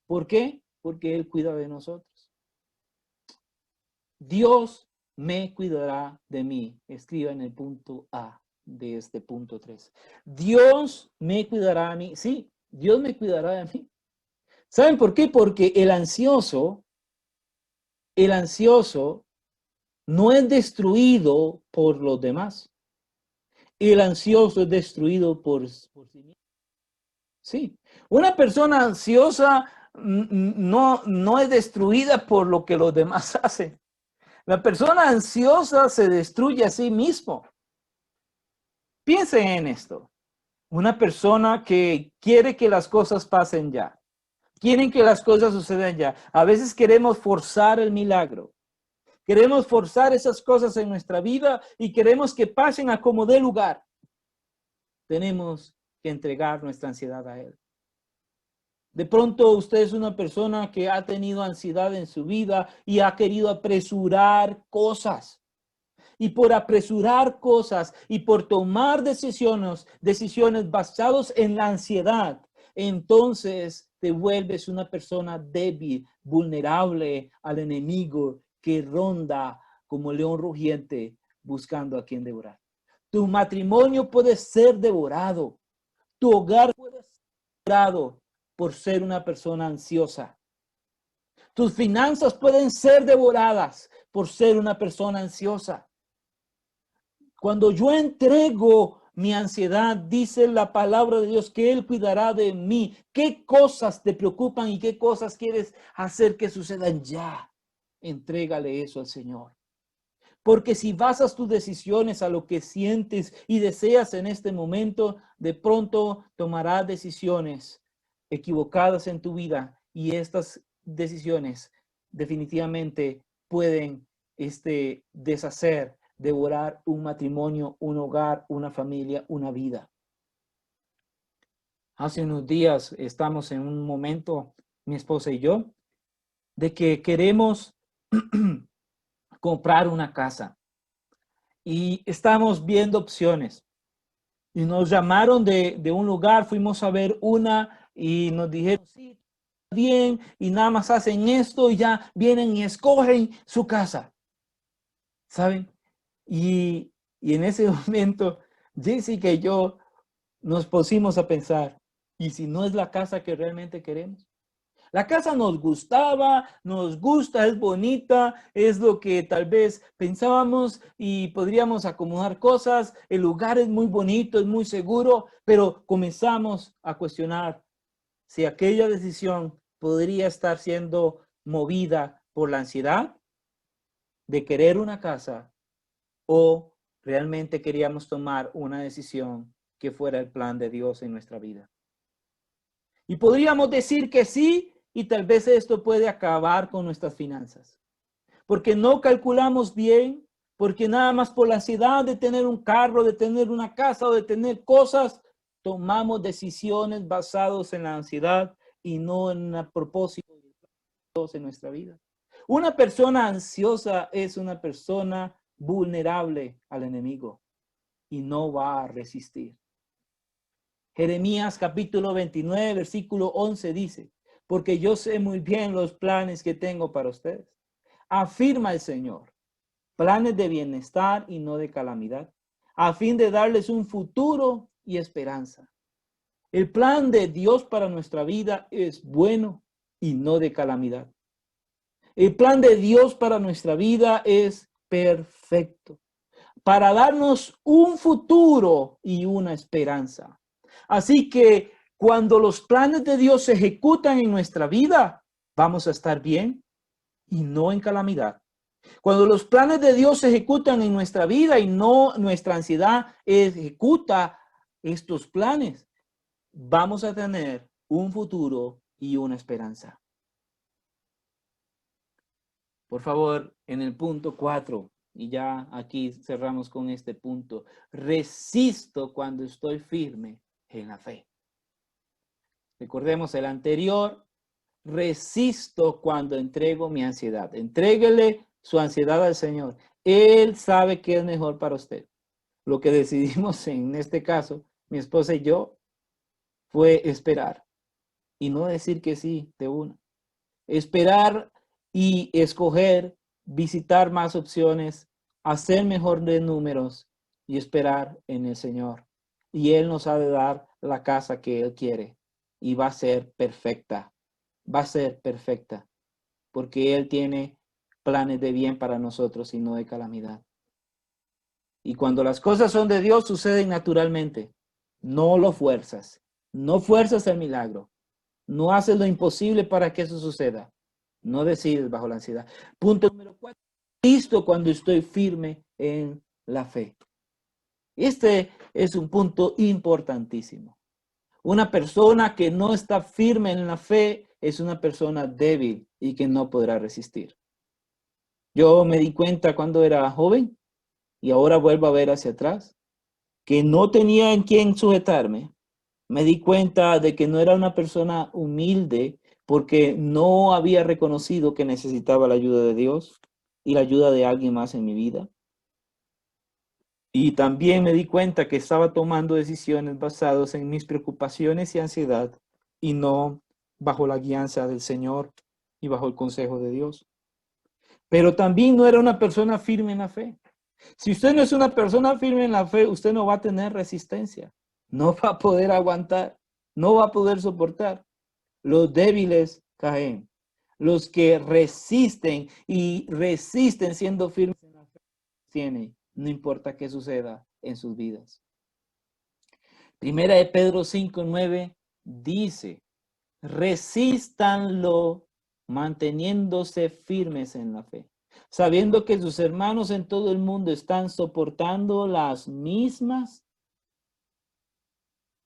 [SPEAKER 1] ¿Por qué? Porque Él cuida de nosotros. Dios me cuidará de mí. Escriba en el punto A de este punto 3. Dios me cuidará a mí. Sí, Dios me cuidará de mí. ¿Saben por qué? Porque el ansioso no es destruido por los demás. El ansioso es destruido por sí mismo. Sí, una persona ansiosa no es destruida por lo que los demás hacen. La persona ansiosa se destruye a sí mismo. Piensen en esto. Una persona que quiere que las cosas pasen ya. Quieren que las cosas sucedan ya. A veces queremos forzar el milagro. Queremos forzar esas cosas en nuestra vida y queremos que pasen a como dé lugar. Tenemos que entregar nuestra ansiedad a Él. De pronto usted es una persona que ha tenido ansiedad en su vida y ha querido apresurar cosas. Y por apresurar cosas y por tomar decisiones basadas en la ansiedad, entonces te vuelves una persona débil, vulnerable al enemigo que ronda como león rugiente buscando a quien devorar. Tu matrimonio puede ser devorado. Tu hogar puede ser devorado por ser una persona ansiosa. Tus finanzas pueden ser devoradas por ser una persona ansiosa. Cuando yo entrego mi ansiedad, dice la palabra de Dios que Él cuidará de mí. ¿Qué cosas te preocupan y qué cosas quieres hacer que sucedan ya? Entrégale eso al Señor. Porque si basas tus decisiones a lo que sientes y deseas en este momento, de pronto tomarás decisiones equivocadas en tu vida y estas decisiones definitivamente pueden deshacer, devorar un matrimonio, un hogar, una familia, una vida. Hace unos días estamos en un momento, mi esposa y yo, de que queremos comprar una casa y estamos viendo opciones. Y nos llamaron de un lugar, fuimos a ver una y nos dijeron, sí, bien, y nada más hacen esto y ya vienen y escogen su casa. ¿Saben? Y en ese momento, Jessica y yo nos pusimos a pensar, ¿y si no es la casa que realmente queremos? La casa nos gustaba, nos gusta, es bonita, es lo que tal vez pensábamos y podríamos acomodar cosas. El lugar es muy bonito, es muy seguro, pero comenzamos a cuestionar si aquella decisión podría estar siendo movida por la ansiedad de querer una casa o realmente queríamos tomar una decisión que fuera el plan de Dios en nuestra vida. Y podríamos decir que sí, y tal vez esto puede acabar con nuestras finanzas. Porque no calculamos bien, porque nada más por la ansiedad de tener un carro, de tener una casa o de tener cosas, tomamos decisiones basadas en la ansiedad y no en el propósito de Dios en nuestra vida. Una persona ansiosa es una persona vulnerable al enemigo y no va a resistir. Jeremías capítulo 29, versículo 11 dice, porque yo sé muy bien los planes que tengo para ustedes. Afirma el Señor, planes de bienestar y no de calamidad, a fin de darles un futuro y esperanza. El plan de Dios para nuestra vida es bueno y no de calamidad. El plan de Dios para nuestra vida es perfecto, para darnos un futuro y una esperanza. Así que cuando los planes de Dios se ejecutan en nuestra vida, vamos a estar bien y no en calamidad. Cuando los planes de Dios se ejecutan en nuestra vida y no nuestra ansiedad ejecuta estos planes, vamos a tener un futuro y una esperanza. Por favor, en el punto 4, y ya aquí cerramos con este punto, resisto cuando estoy firme en la fe. Recordemos el anterior, resisto cuando entrego mi ansiedad. Entréguele su ansiedad al Señor. Él sabe qué es mejor para usted. Lo que decidimos en este caso, mi esposa y yo, fue esperar y no decir que sí de una. Esperar y escoger, visitar más opciones, hacer mejor de números y esperar en el Señor. Y Él nos ha de dar la casa que Él quiere y va a ser perfecta. Va a ser perfecta porque Él tiene planes de bien para nosotros y no de calamidad. Y cuando las cosas son de Dios, suceden naturalmente. No lo fuerzas. No fuerzas el milagro. No haces lo imposible para que eso suceda. No decides bajo la ansiedad. Punto número 4. Listo cuando estoy firme en la fe. Este es un punto importantísimo. Una persona que no está firme en la fe es una persona débil y que no podrá resistir. Yo me di cuenta cuando era joven y ahora vuelvo a ver hacia atrás que no tenía en quién sujetarme. Me di cuenta de que no era una persona humilde porque no había reconocido que necesitaba la ayuda de Dios y la ayuda de alguien más en mi vida. Y también me di cuenta que estaba tomando decisiones basadas en mis preocupaciones y ansiedad y no bajo la guianza del Señor y bajo el consejo de Dios. Pero también no era una persona firme en la fe. Si usted no es una persona firme en la fe, usted no va a tener resistencia, no va a poder aguantar, no va a poder soportar. Los débiles caen. Los que resisten y resisten siendo firmes en la fe, tienen, no importa qué suceda en sus vidas. Primera de Pedro 5:9 dice, resístanlo manteniéndose firmes en la fe, sabiendo que sus hermanos en todo el mundo están soportando las mismas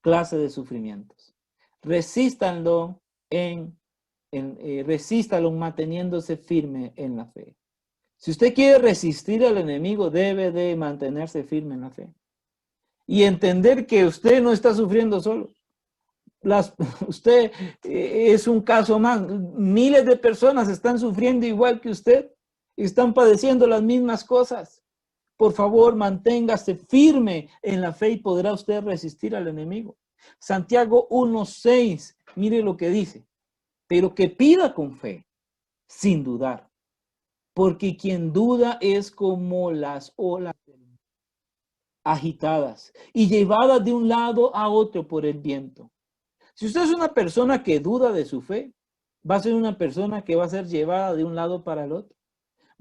[SPEAKER 1] clases de sufrimientos. Resístanlo resístalo manteniéndose firme en la fe. Si usted quiere resistir al enemigo, debe de mantenerse firme en la fe. Y entender que usted no está sufriendo solo. Usted es un caso más. Miles de personas están sufriendo igual que usted. Están padeciendo las mismas cosas. Por favor, manténgase firme en la fe y podrá usted resistir al enemigo. Santiago 1:6, mire lo que dice. Pero que pida con fe, sin dudar. Porque quien duda es como las olas agitadas y llevadas de un lado a otro por el viento. Si usted es una persona que duda de su fe, va a ser una persona que va a ser llevada de un lado para el otro.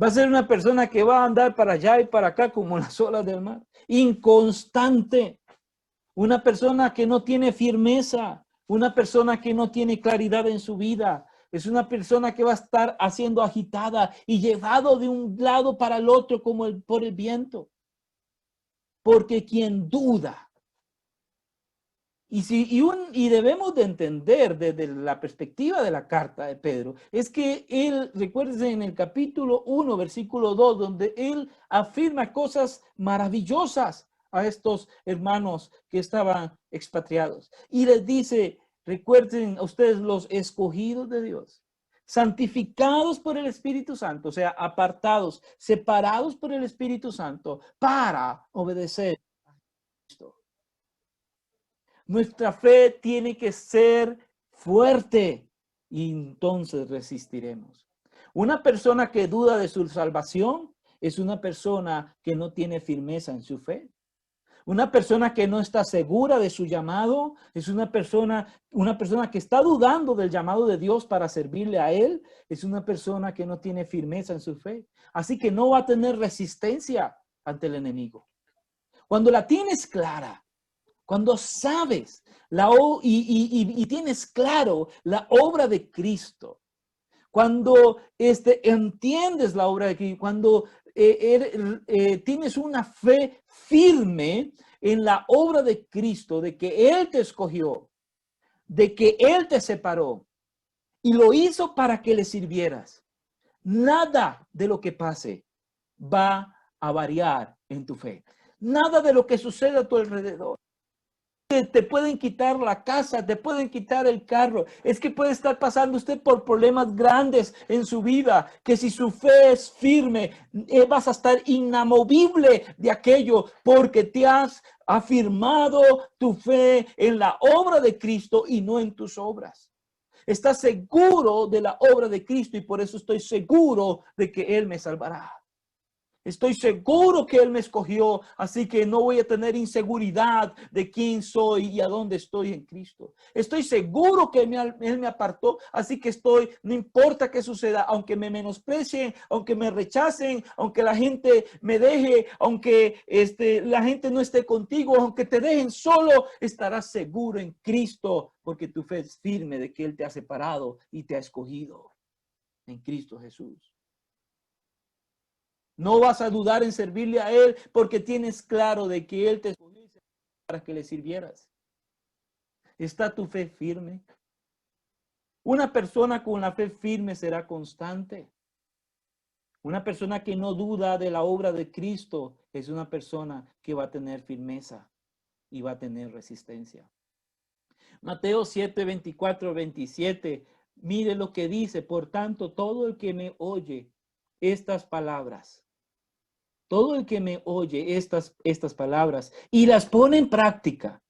[SPEAKER 1] Va a ser una persona que va a andar para allá y para acá como las olas del mar. Inconstante. Una persona que no tiene firmeza. Una persona que no tiene claridad en su vida. Es una persona que va a estar siendo agitada y llevado de un lado para el otro como por el viento. Porque quien duda. Y debemos de entender desde la perspectiva de la carta de Pedro, es que él, recuérdense en el capítulo 1, versículo 2, donde él afirma cosas maravillosas a estos hermanos que estaban expatriados. Y les dice, recuerden a ustedes los escogidos de Dios, santificados por el Espíritu Santo, o sea, apartados, separados por el Espíritu Santo para obedecer a Cristo. Nuestra fe tiene que ser fuerte y entonces resistiremos. Una persona que duda de su salvación es una persona que no tiene firmeza en su fe. Una persona que no está segura de su llamado es una persona que está dudando del llamado de Dios para servirle a Él. Es una persona que no tiene firmeza en su fe. Así que no va a tener resistencia ante el enemigo. Cuando la tienes clara, cuando sabes y tienes claro la obra de Cristo, cuando entiendes la obra de Cristo, cuando tienes una fe firme en la obra de Cristo, de que Él te escogió, de que Él te separó y lo hizo para que le sirvieras, nada de lo que pase va a variar en tu fe. Nada de lo que sucede a tu alrededor. Te pueden quitar la casa, te pueden quitar el carro. Es que puede estar pasando usted por problemas grandes en su vida, que si su fe es firme, vas a estar inamovible de aquello, porque te has afirmado tu fe en la obra de Cristo y no en tus obras. Estás seguro de la obra de Cristo y por eso estoy seguro de que Él me salvará. Estoy seguro que Él me escogió, así que no voy a tener inseguridad de quién soy y a dónde estoy en Cristo. Estoy seguro que Él me apartó, así que no importa qué suceda, aunque me menosprecien, aunque me rechacen, aunque la gente me deje, aunque la gente no esté contigo, aunque te dejen solo, estarás seguro en Cristo, porque tu fe es firme de que Él te ha separado y te ha escogido en Cristo Jesús. No vas a dudar en servirle a Él porque tienes claro de que Él te escogió para que le sirvieras. ¿Está tu fe firme? Una persona con la fe firme será constante. Una persona que no duda de la obra de Cristo es una persona que va a tener firmeza y va a tener resistencia. Mateo 7, 24, 27. Mire lo que dice. Por tanto, todo el que me oye estas palabras, todo el que me oye estas palabras y las pone en práctica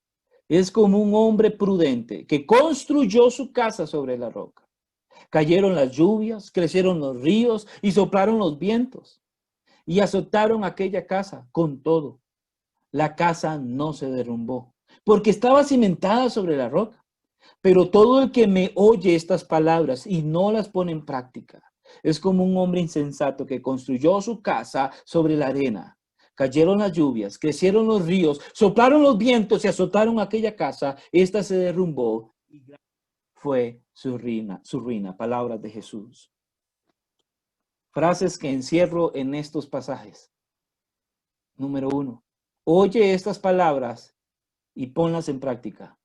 [SPEAKER 1] es como un hombre prudente que construyó su casa sobre la roca. Cayeron las lluvias, crecieron los ríos y soplaron los vientos y azotaron aquella casa con todo. La casa no se derrumbó porque estaba cimentada sobre la roca. Pero todo el que me oye estas palabras y no las pone en práctica es como un hombre insensato que construyó su casa sobre la arena. Cayeron las lluvias, crecieron los ríos, soplaron los vientos y azotaron aquella casa. Esta se derrumbó y fue su ruina. Palabras de Jesús. Frases que encierro en estos pasajes. Número 1. Oye estas palabras y ponlas en práctica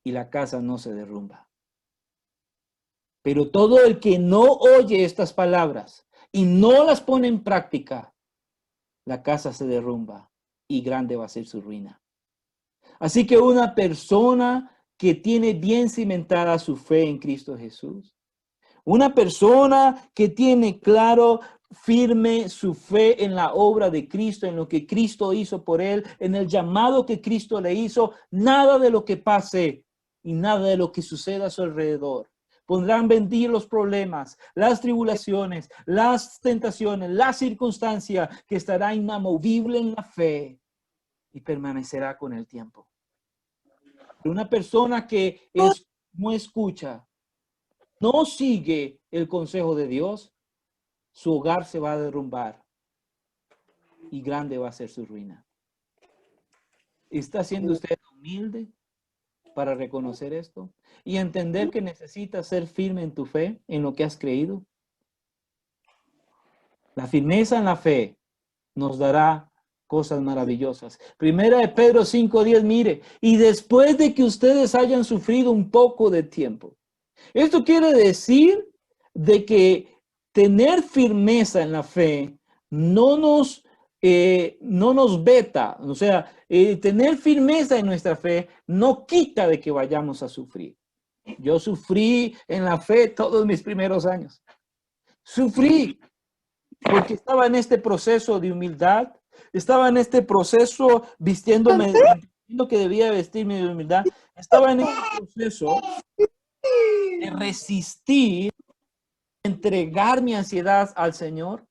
[SPEAKER 1] y la casa no se derrumba. Pero todo el que no oye estas palabras y no las pone en práctica, la casa se derrumba y grande va a ser su ruina. Así que una persona que tiene bien cimentada su fe en Cristo Jesús, una persona que tiene claro, firme su fe en la obra de Cristo, en lo que Cristo hizo por él, en el llamado que Cristo le hizo, nada de lo que pase y nada de lo que suceda a su alrededor podrán venir los problemas, las tribulaciones, las tentaciones, la circunstancia que estará inamovible en la fe y permanecerá con el tiempo. Una persona que no escucha, no sigue el consejo de Dios, su hogar se va a derrumbar y grande va a ser su ruina. ¿Está siendo usted humilde para reconocer esto y entender que necesitas ser firme en tu fe, en lo que has creído? La firmeza en la fe nos dará cosas maravillosas. Primera de Pedro 5:10, mire, y después de que ustedes hayan sufrido un poco de tiempo. Esto quiere decir de que tener firmeza en la fe no nos veta, o sea, tener firmeza en nuestra fe no quita de que vayamos a sufrir. Yo sufrí en la fe todos mis primeros años. Sufrí porque estaba en este proceso de humildad, estaba en este proceso vistiéndome, lo que debía vestirme de humildad, estaba en este proceso de resistir, entregar mi ansiedad al Señor,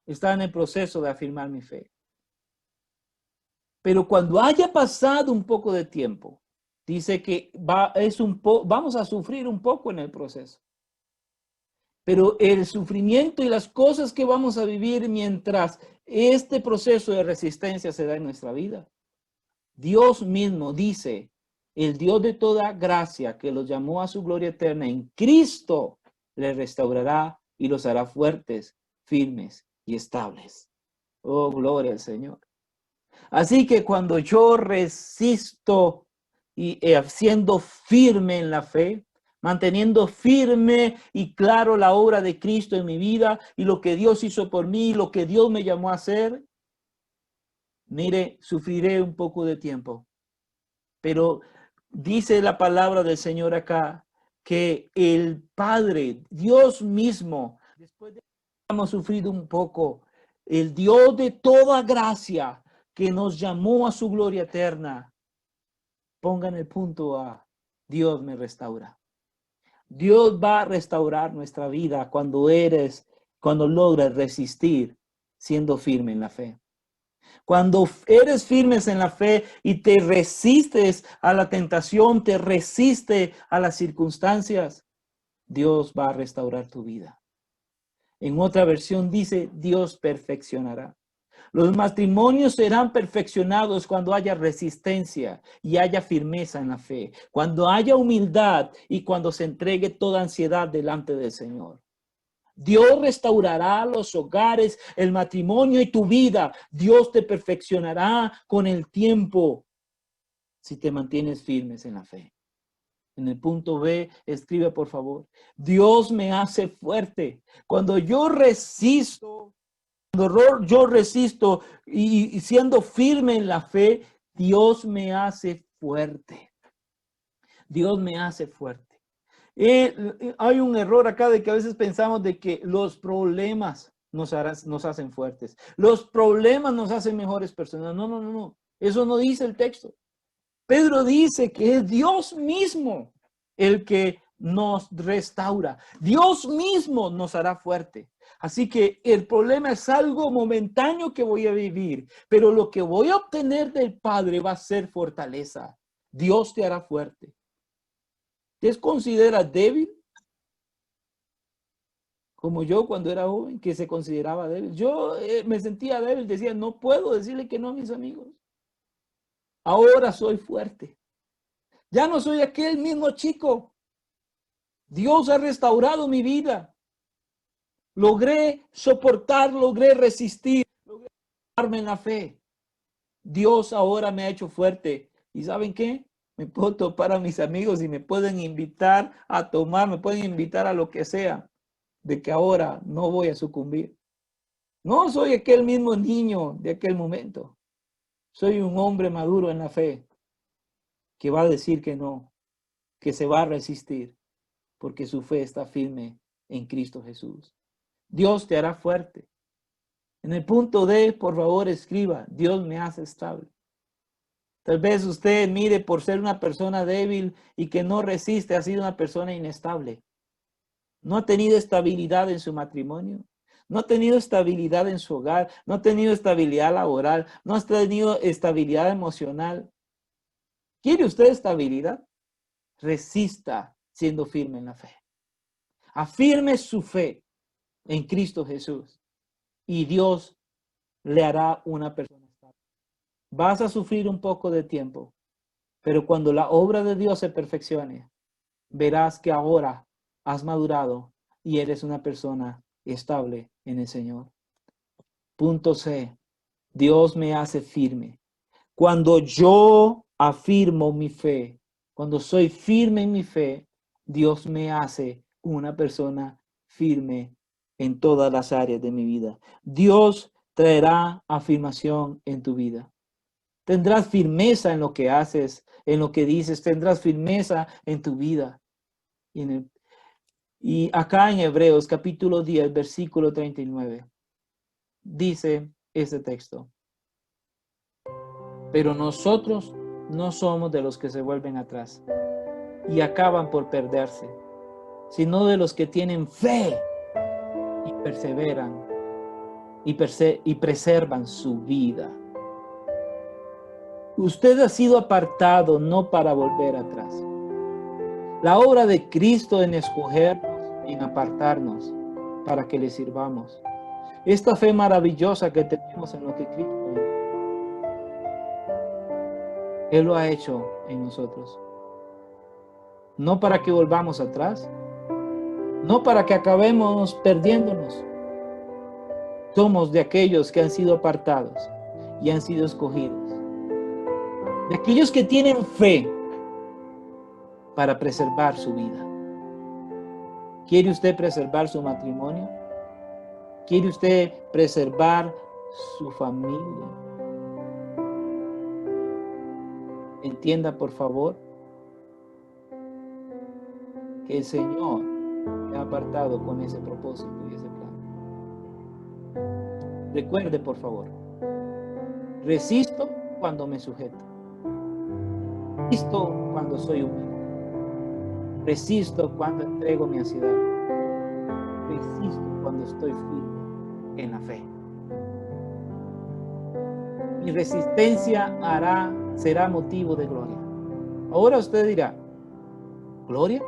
[SPEAKER 1] estaba en el proceso de afirmar mi fe. Pero cuando haya pasado un poco de tiempo, dice que vamos a sufrir un poco en el proceso. Pero el sufrimiento y las cosas que vamos a vivir mientras este proceso de resistencia se da en nuestra vida. Dios mismo dice, el Dios de toda gracia que los llamó a su gloria eterna en Cristo, les restaurará y los hará fuertes, firmes y estables. Oh, gloria al Señor. Así que cuando yo resisto y siendo firme en la fe, manteniendo firme y claro la obra de Cristo en mi vida y lo que Dios hizo por mí, lo que Dios me llamó a hacer, mire, sufriré un poco de tiempo. Pero dice la palabra del Señor acá que el Padre, Dios mismo, después de que hemos sufrido un poco, el Dios de toda gracia que nos llamó a su gloria eterna, pongan el punto A, Dios me restaura. Dios va a restaurar nuestra vida cuando logras resistir siendo firme en la fe. Cuando eres firmes en la fe y te resistes a la tentación, te resiste a las circunstancias, Dios va a restaurar tu vida. En otra versión dice, Dios perfeccionará. Los matrimonios serán perfeccionados cuando haya resistencia y haya firmeza en la fe, cuando haya humildad y cuando se entregue toda ansiedad delante del Señor. Dios restaurará los hogares, el matrimonio y tu vida. Dios te perfeccionará con el tiempo si te mantienes firmes en la fe. En el punto B, escribe por favor. Dios me hace fuerte. Cuando yo resisto y siendo firme en la fe, Dios me hace fuerte. Dios me hace fuerte. Hay un error acá de que a veces pensamos de que los problemas nos hacen fuertes. Los problemas nos hacen mejores personas. No, no, no, no. Eso no dice el texto. Pedro dice que es Dios mismo el que nos restaura. Dios mismo nos hará fuerte. Así que el problema es algo momentáneo que voy a vivir, pero lo que voy a obtener del Padre va a ser fortaleza. Dios te hará fuerte. ¿Te consideras débil? Como yo cuando era joven, que se consideraba débil. Yo me sentía débil, decía, no puedo decirle que no a mis amigos. Ahora soy fuerte. Ya no soy aquel mismo chico. Dios ha restaurado mi vida. Logré soportar, logré resistir, logré darme en la fe. Dios ahora me ha hecho fuerte. ¿Y saben qué? Me puedo topar a mis amigos y me pueden invitar a tomar, me pueden invitar a lo que sea, de que ahora no voy a sucumbir. No soy aquel mismo niño de aquel momento. Soy un hombre maduro en la fe que va a decir que no, que se va a resistir, porque su fe está firme en Cristo Jesús. Dios te hará fuerte. En el punto D, por favor, escriba, Dios me hace estable. Tal vez usted mire por ser una persona débil y que no resiste, ha sido una persona inestable. No ha tenido estabilidad en su matrimonio. No ha tenido estabilidad en su hogar. No ha tenido estabilidad laboral. No ha tenido estabilidad emocional. ¿Quiere usted estabilidad? Resista siendo firme en la fe. Afirme su fe en Cristo Jesús y Dios le hará una persona estable. Vas a sufrir un poco de tiempo, pero cuando la obra de Dios se perfeccione, verás que ahora has madurado y eres una persona estable en el Señor. Punto C. Dios me hace firme. Cuando yo afirmo mi fe, cuando soy firme en mi fe, Dios me hace una persona firme en todas las áreas de mi vida. Dios traerá afirmación en tu vida. Tendrás firmeza en lo que haces, en lo que dices, tendrás firmeza en tu vida. Y acá en Hebreos capítulo 10, versículo 39, dice este texto. Pero nosotros no somos de los que se vuelven atrás y acaban por perderse, sino de los que tienen fe y perseveran y preservan su vida. Usted ha sido apartado no para volver atrás. La obra de Cristo en escogernos y en apartarnos para que le sirvamos. Esta fe maravillosa que tenemos en lo que Cristo hizo, Él lo ha hecho en nosotros. No para que volvamos atrás, no para que acabemos perdiéndonos. Somos de aquellos que han sido apartados y han sido escogidos. De aquellos que tienen fe para preservar su vida. ¿Quiere usted preservar su matrimonio? ¿Quiere usted preservar su familia? Entienda, por favor, que el Señor me ha apartado con ese propósito y ese plan. Recuerde, por favor, resisto cuando me sujeto. Resisto cuando soy humilde. Resisto cuando entrego mi ansiedad. Resisto cuando estoy firme en la fe. Mi resistencia será motivo de gloria. Ahora usted dirá, ¿gloria?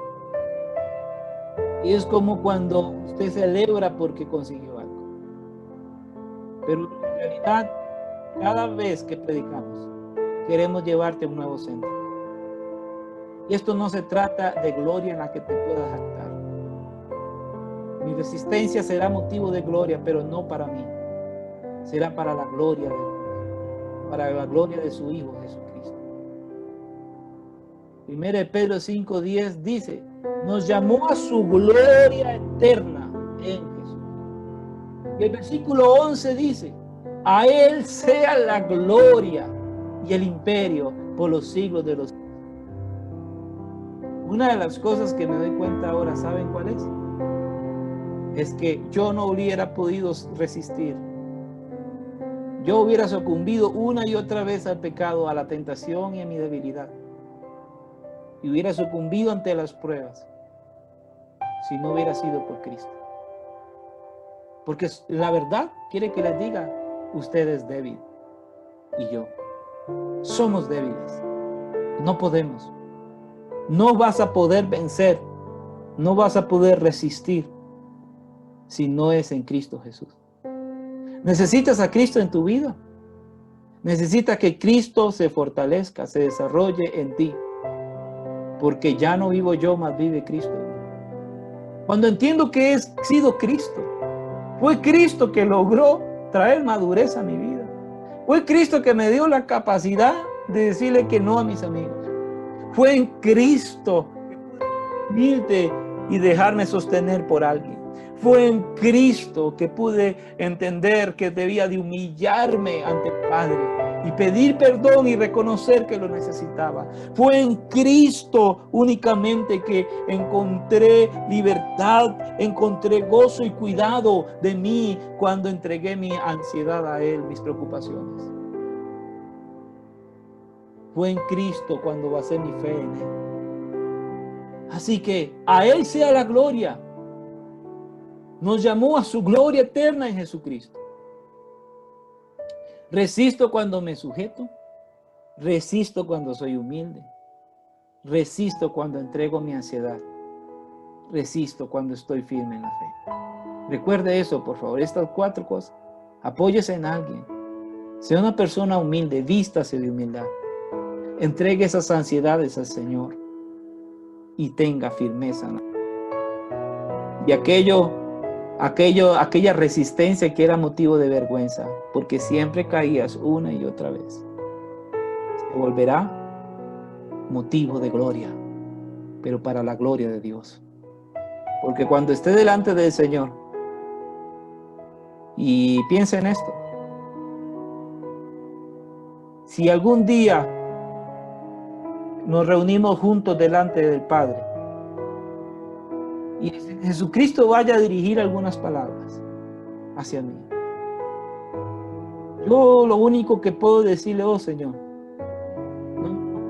[SPEAKER 1] Y es como cuando usted celebra porque consiguió algo. Pero en realidad, cada vez que predicamos, queremos llevarte a un nuevo centro. Y esto no se trata de gloria en la que te puedas jactar. Mi resistencia será motivo de gloria, pero no para mí. Será para la gloria de Dios, para la gloria de su Hijo Jesucristo. 1 Pedro 5:10 dice, nos llamó a su gloria eterna en Jesús. Y el versículo 11 dice, a Él sea la gloria y el imperio por los siglos de los siglos. Una de las cosas que me doy cuenta ahora, ¿saben cuál es? Es que yo no hubiera podido resistir. Yo hubiera sucumbido una y otra vez al pecado, a la tentación y a mi debilidad. Y hubiera sucumbido ante las pruebas si no hubiera sido por Cristo. Porque la verdad, quiere que les diga, usted es débil y yo. Somos débiles. No podemos. No vas a poder vencer. No vas a poder resistir si no es en Cristo Jesús. ¿Necesitas a Cristo en tu vida? Necesitas que Cristo se fortalezca, se desarrolle en ti. Porque ya no vivo yo, mas vive Cristo en mí. Cuando entiendo que he sido Cristo, fue Cristo que logró traer madurez a mi vida. Fue Cristo que me dio la capacidad de decirle que no a mis amigos. Fue en Cristo que pude humilde y dejarme sostener por alguien. Fue en Cristo que pude entender que debía de humillarme ante el Padre y pedir perdón y reconocer que lo necesitaba. Fue en Cristo únicamente que encontré libertad, encontré gozo y cuidado de mí cuando entregué mi ansiedad a Él, mis preocupaciones. Fue en Cristo cuando basé mi fe en Él. Así que a Él sea la gloria. Nos llamó a su gloria eterna en Jesucristo. Resisto cuando me sujeto. Resisto cuando soy humilde. Resisto cuando entrego mi ansiedad. Resisto cuando estoy firme en la fe. Recuerde eso, por favor, estas 4 cosas. Apóyese en alguien. Sea una persona humilde, vístase de humildad. Entregue esas ansiedades al Señor y tenga firmeza. Y aquella resistencia que era motivo de vergüenza, porque siempre caías una y otra vez, se volverá motivo de gloria, pero para la gloria de Dios. Porque cuando esté delante del Señor, y piensa en esto, si algún día nos reunimos juntos delante del Padre y Jesucristo vaya a dirigir algunas palabras hacia mí, yo lo único que puedo decirle, oh Señor, no,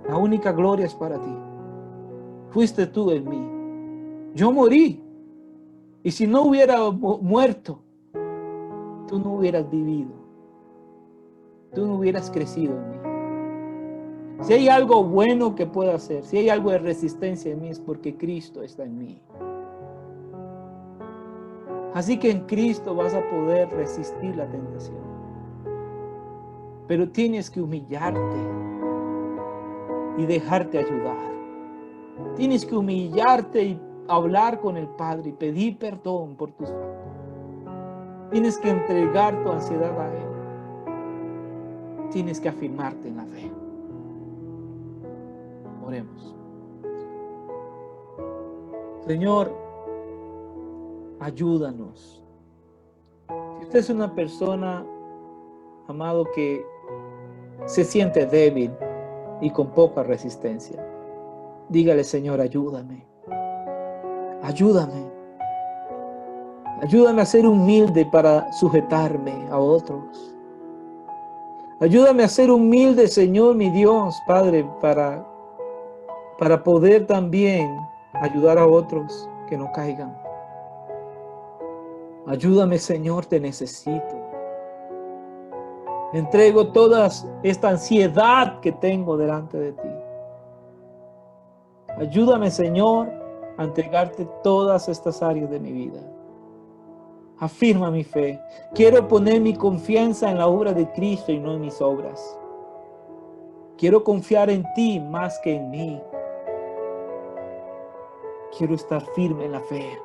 [SPEAKER 1] la única gloria es para ti. Fuiste tú en mí. Yo morí. Y si no hubiera muerto, tú no hubieras vivido. Tú no hubieras crecido en mí. Si hay algo bueno que puedo hacer, si hay algo de resistencia en mí, es porque Cristo está en mí. Así que en Cristo vas a poder resistir la tentación. Pero tienes que humillarte y dejarte ayudar. Tienes que humillarte y hablar con el Padre y pedir perdón por tus faltas. Tienes que entregar tu ansiedad a Él. Tienes que afirmarte en la fe. Oremos. Señor, ayúdanos. Si usted es una persona, amado, que se siente débil y con poca resistencia, dígale: Señor, ayúdame. Ayúdame. Ayúdame a ser humilde para sujetarme a otros. Ayúdame a ser humilde, Señor, mi Dios, Padre, para poder también ayudar a otros que no caigan. Ayúdame, Señor, te necesito. Entrego toda esta ansiedad que tengo delante de ti. Ayúdame, Señor, a entregarte todas estas áreas de mi vida. Afirma mi fe. Quiero poner mi confianza en la obra de Cristo y no en mis obras. Quiero confiar en ti más que en mí. Quiero estar firme en la fe,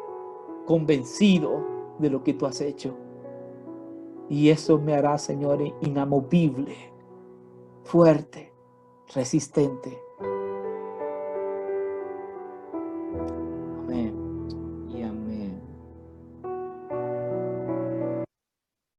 [SPEAKER 1] convencido de lo que tú has hecho. Y eso me hará, Señor, inamovible, fuerte, resistente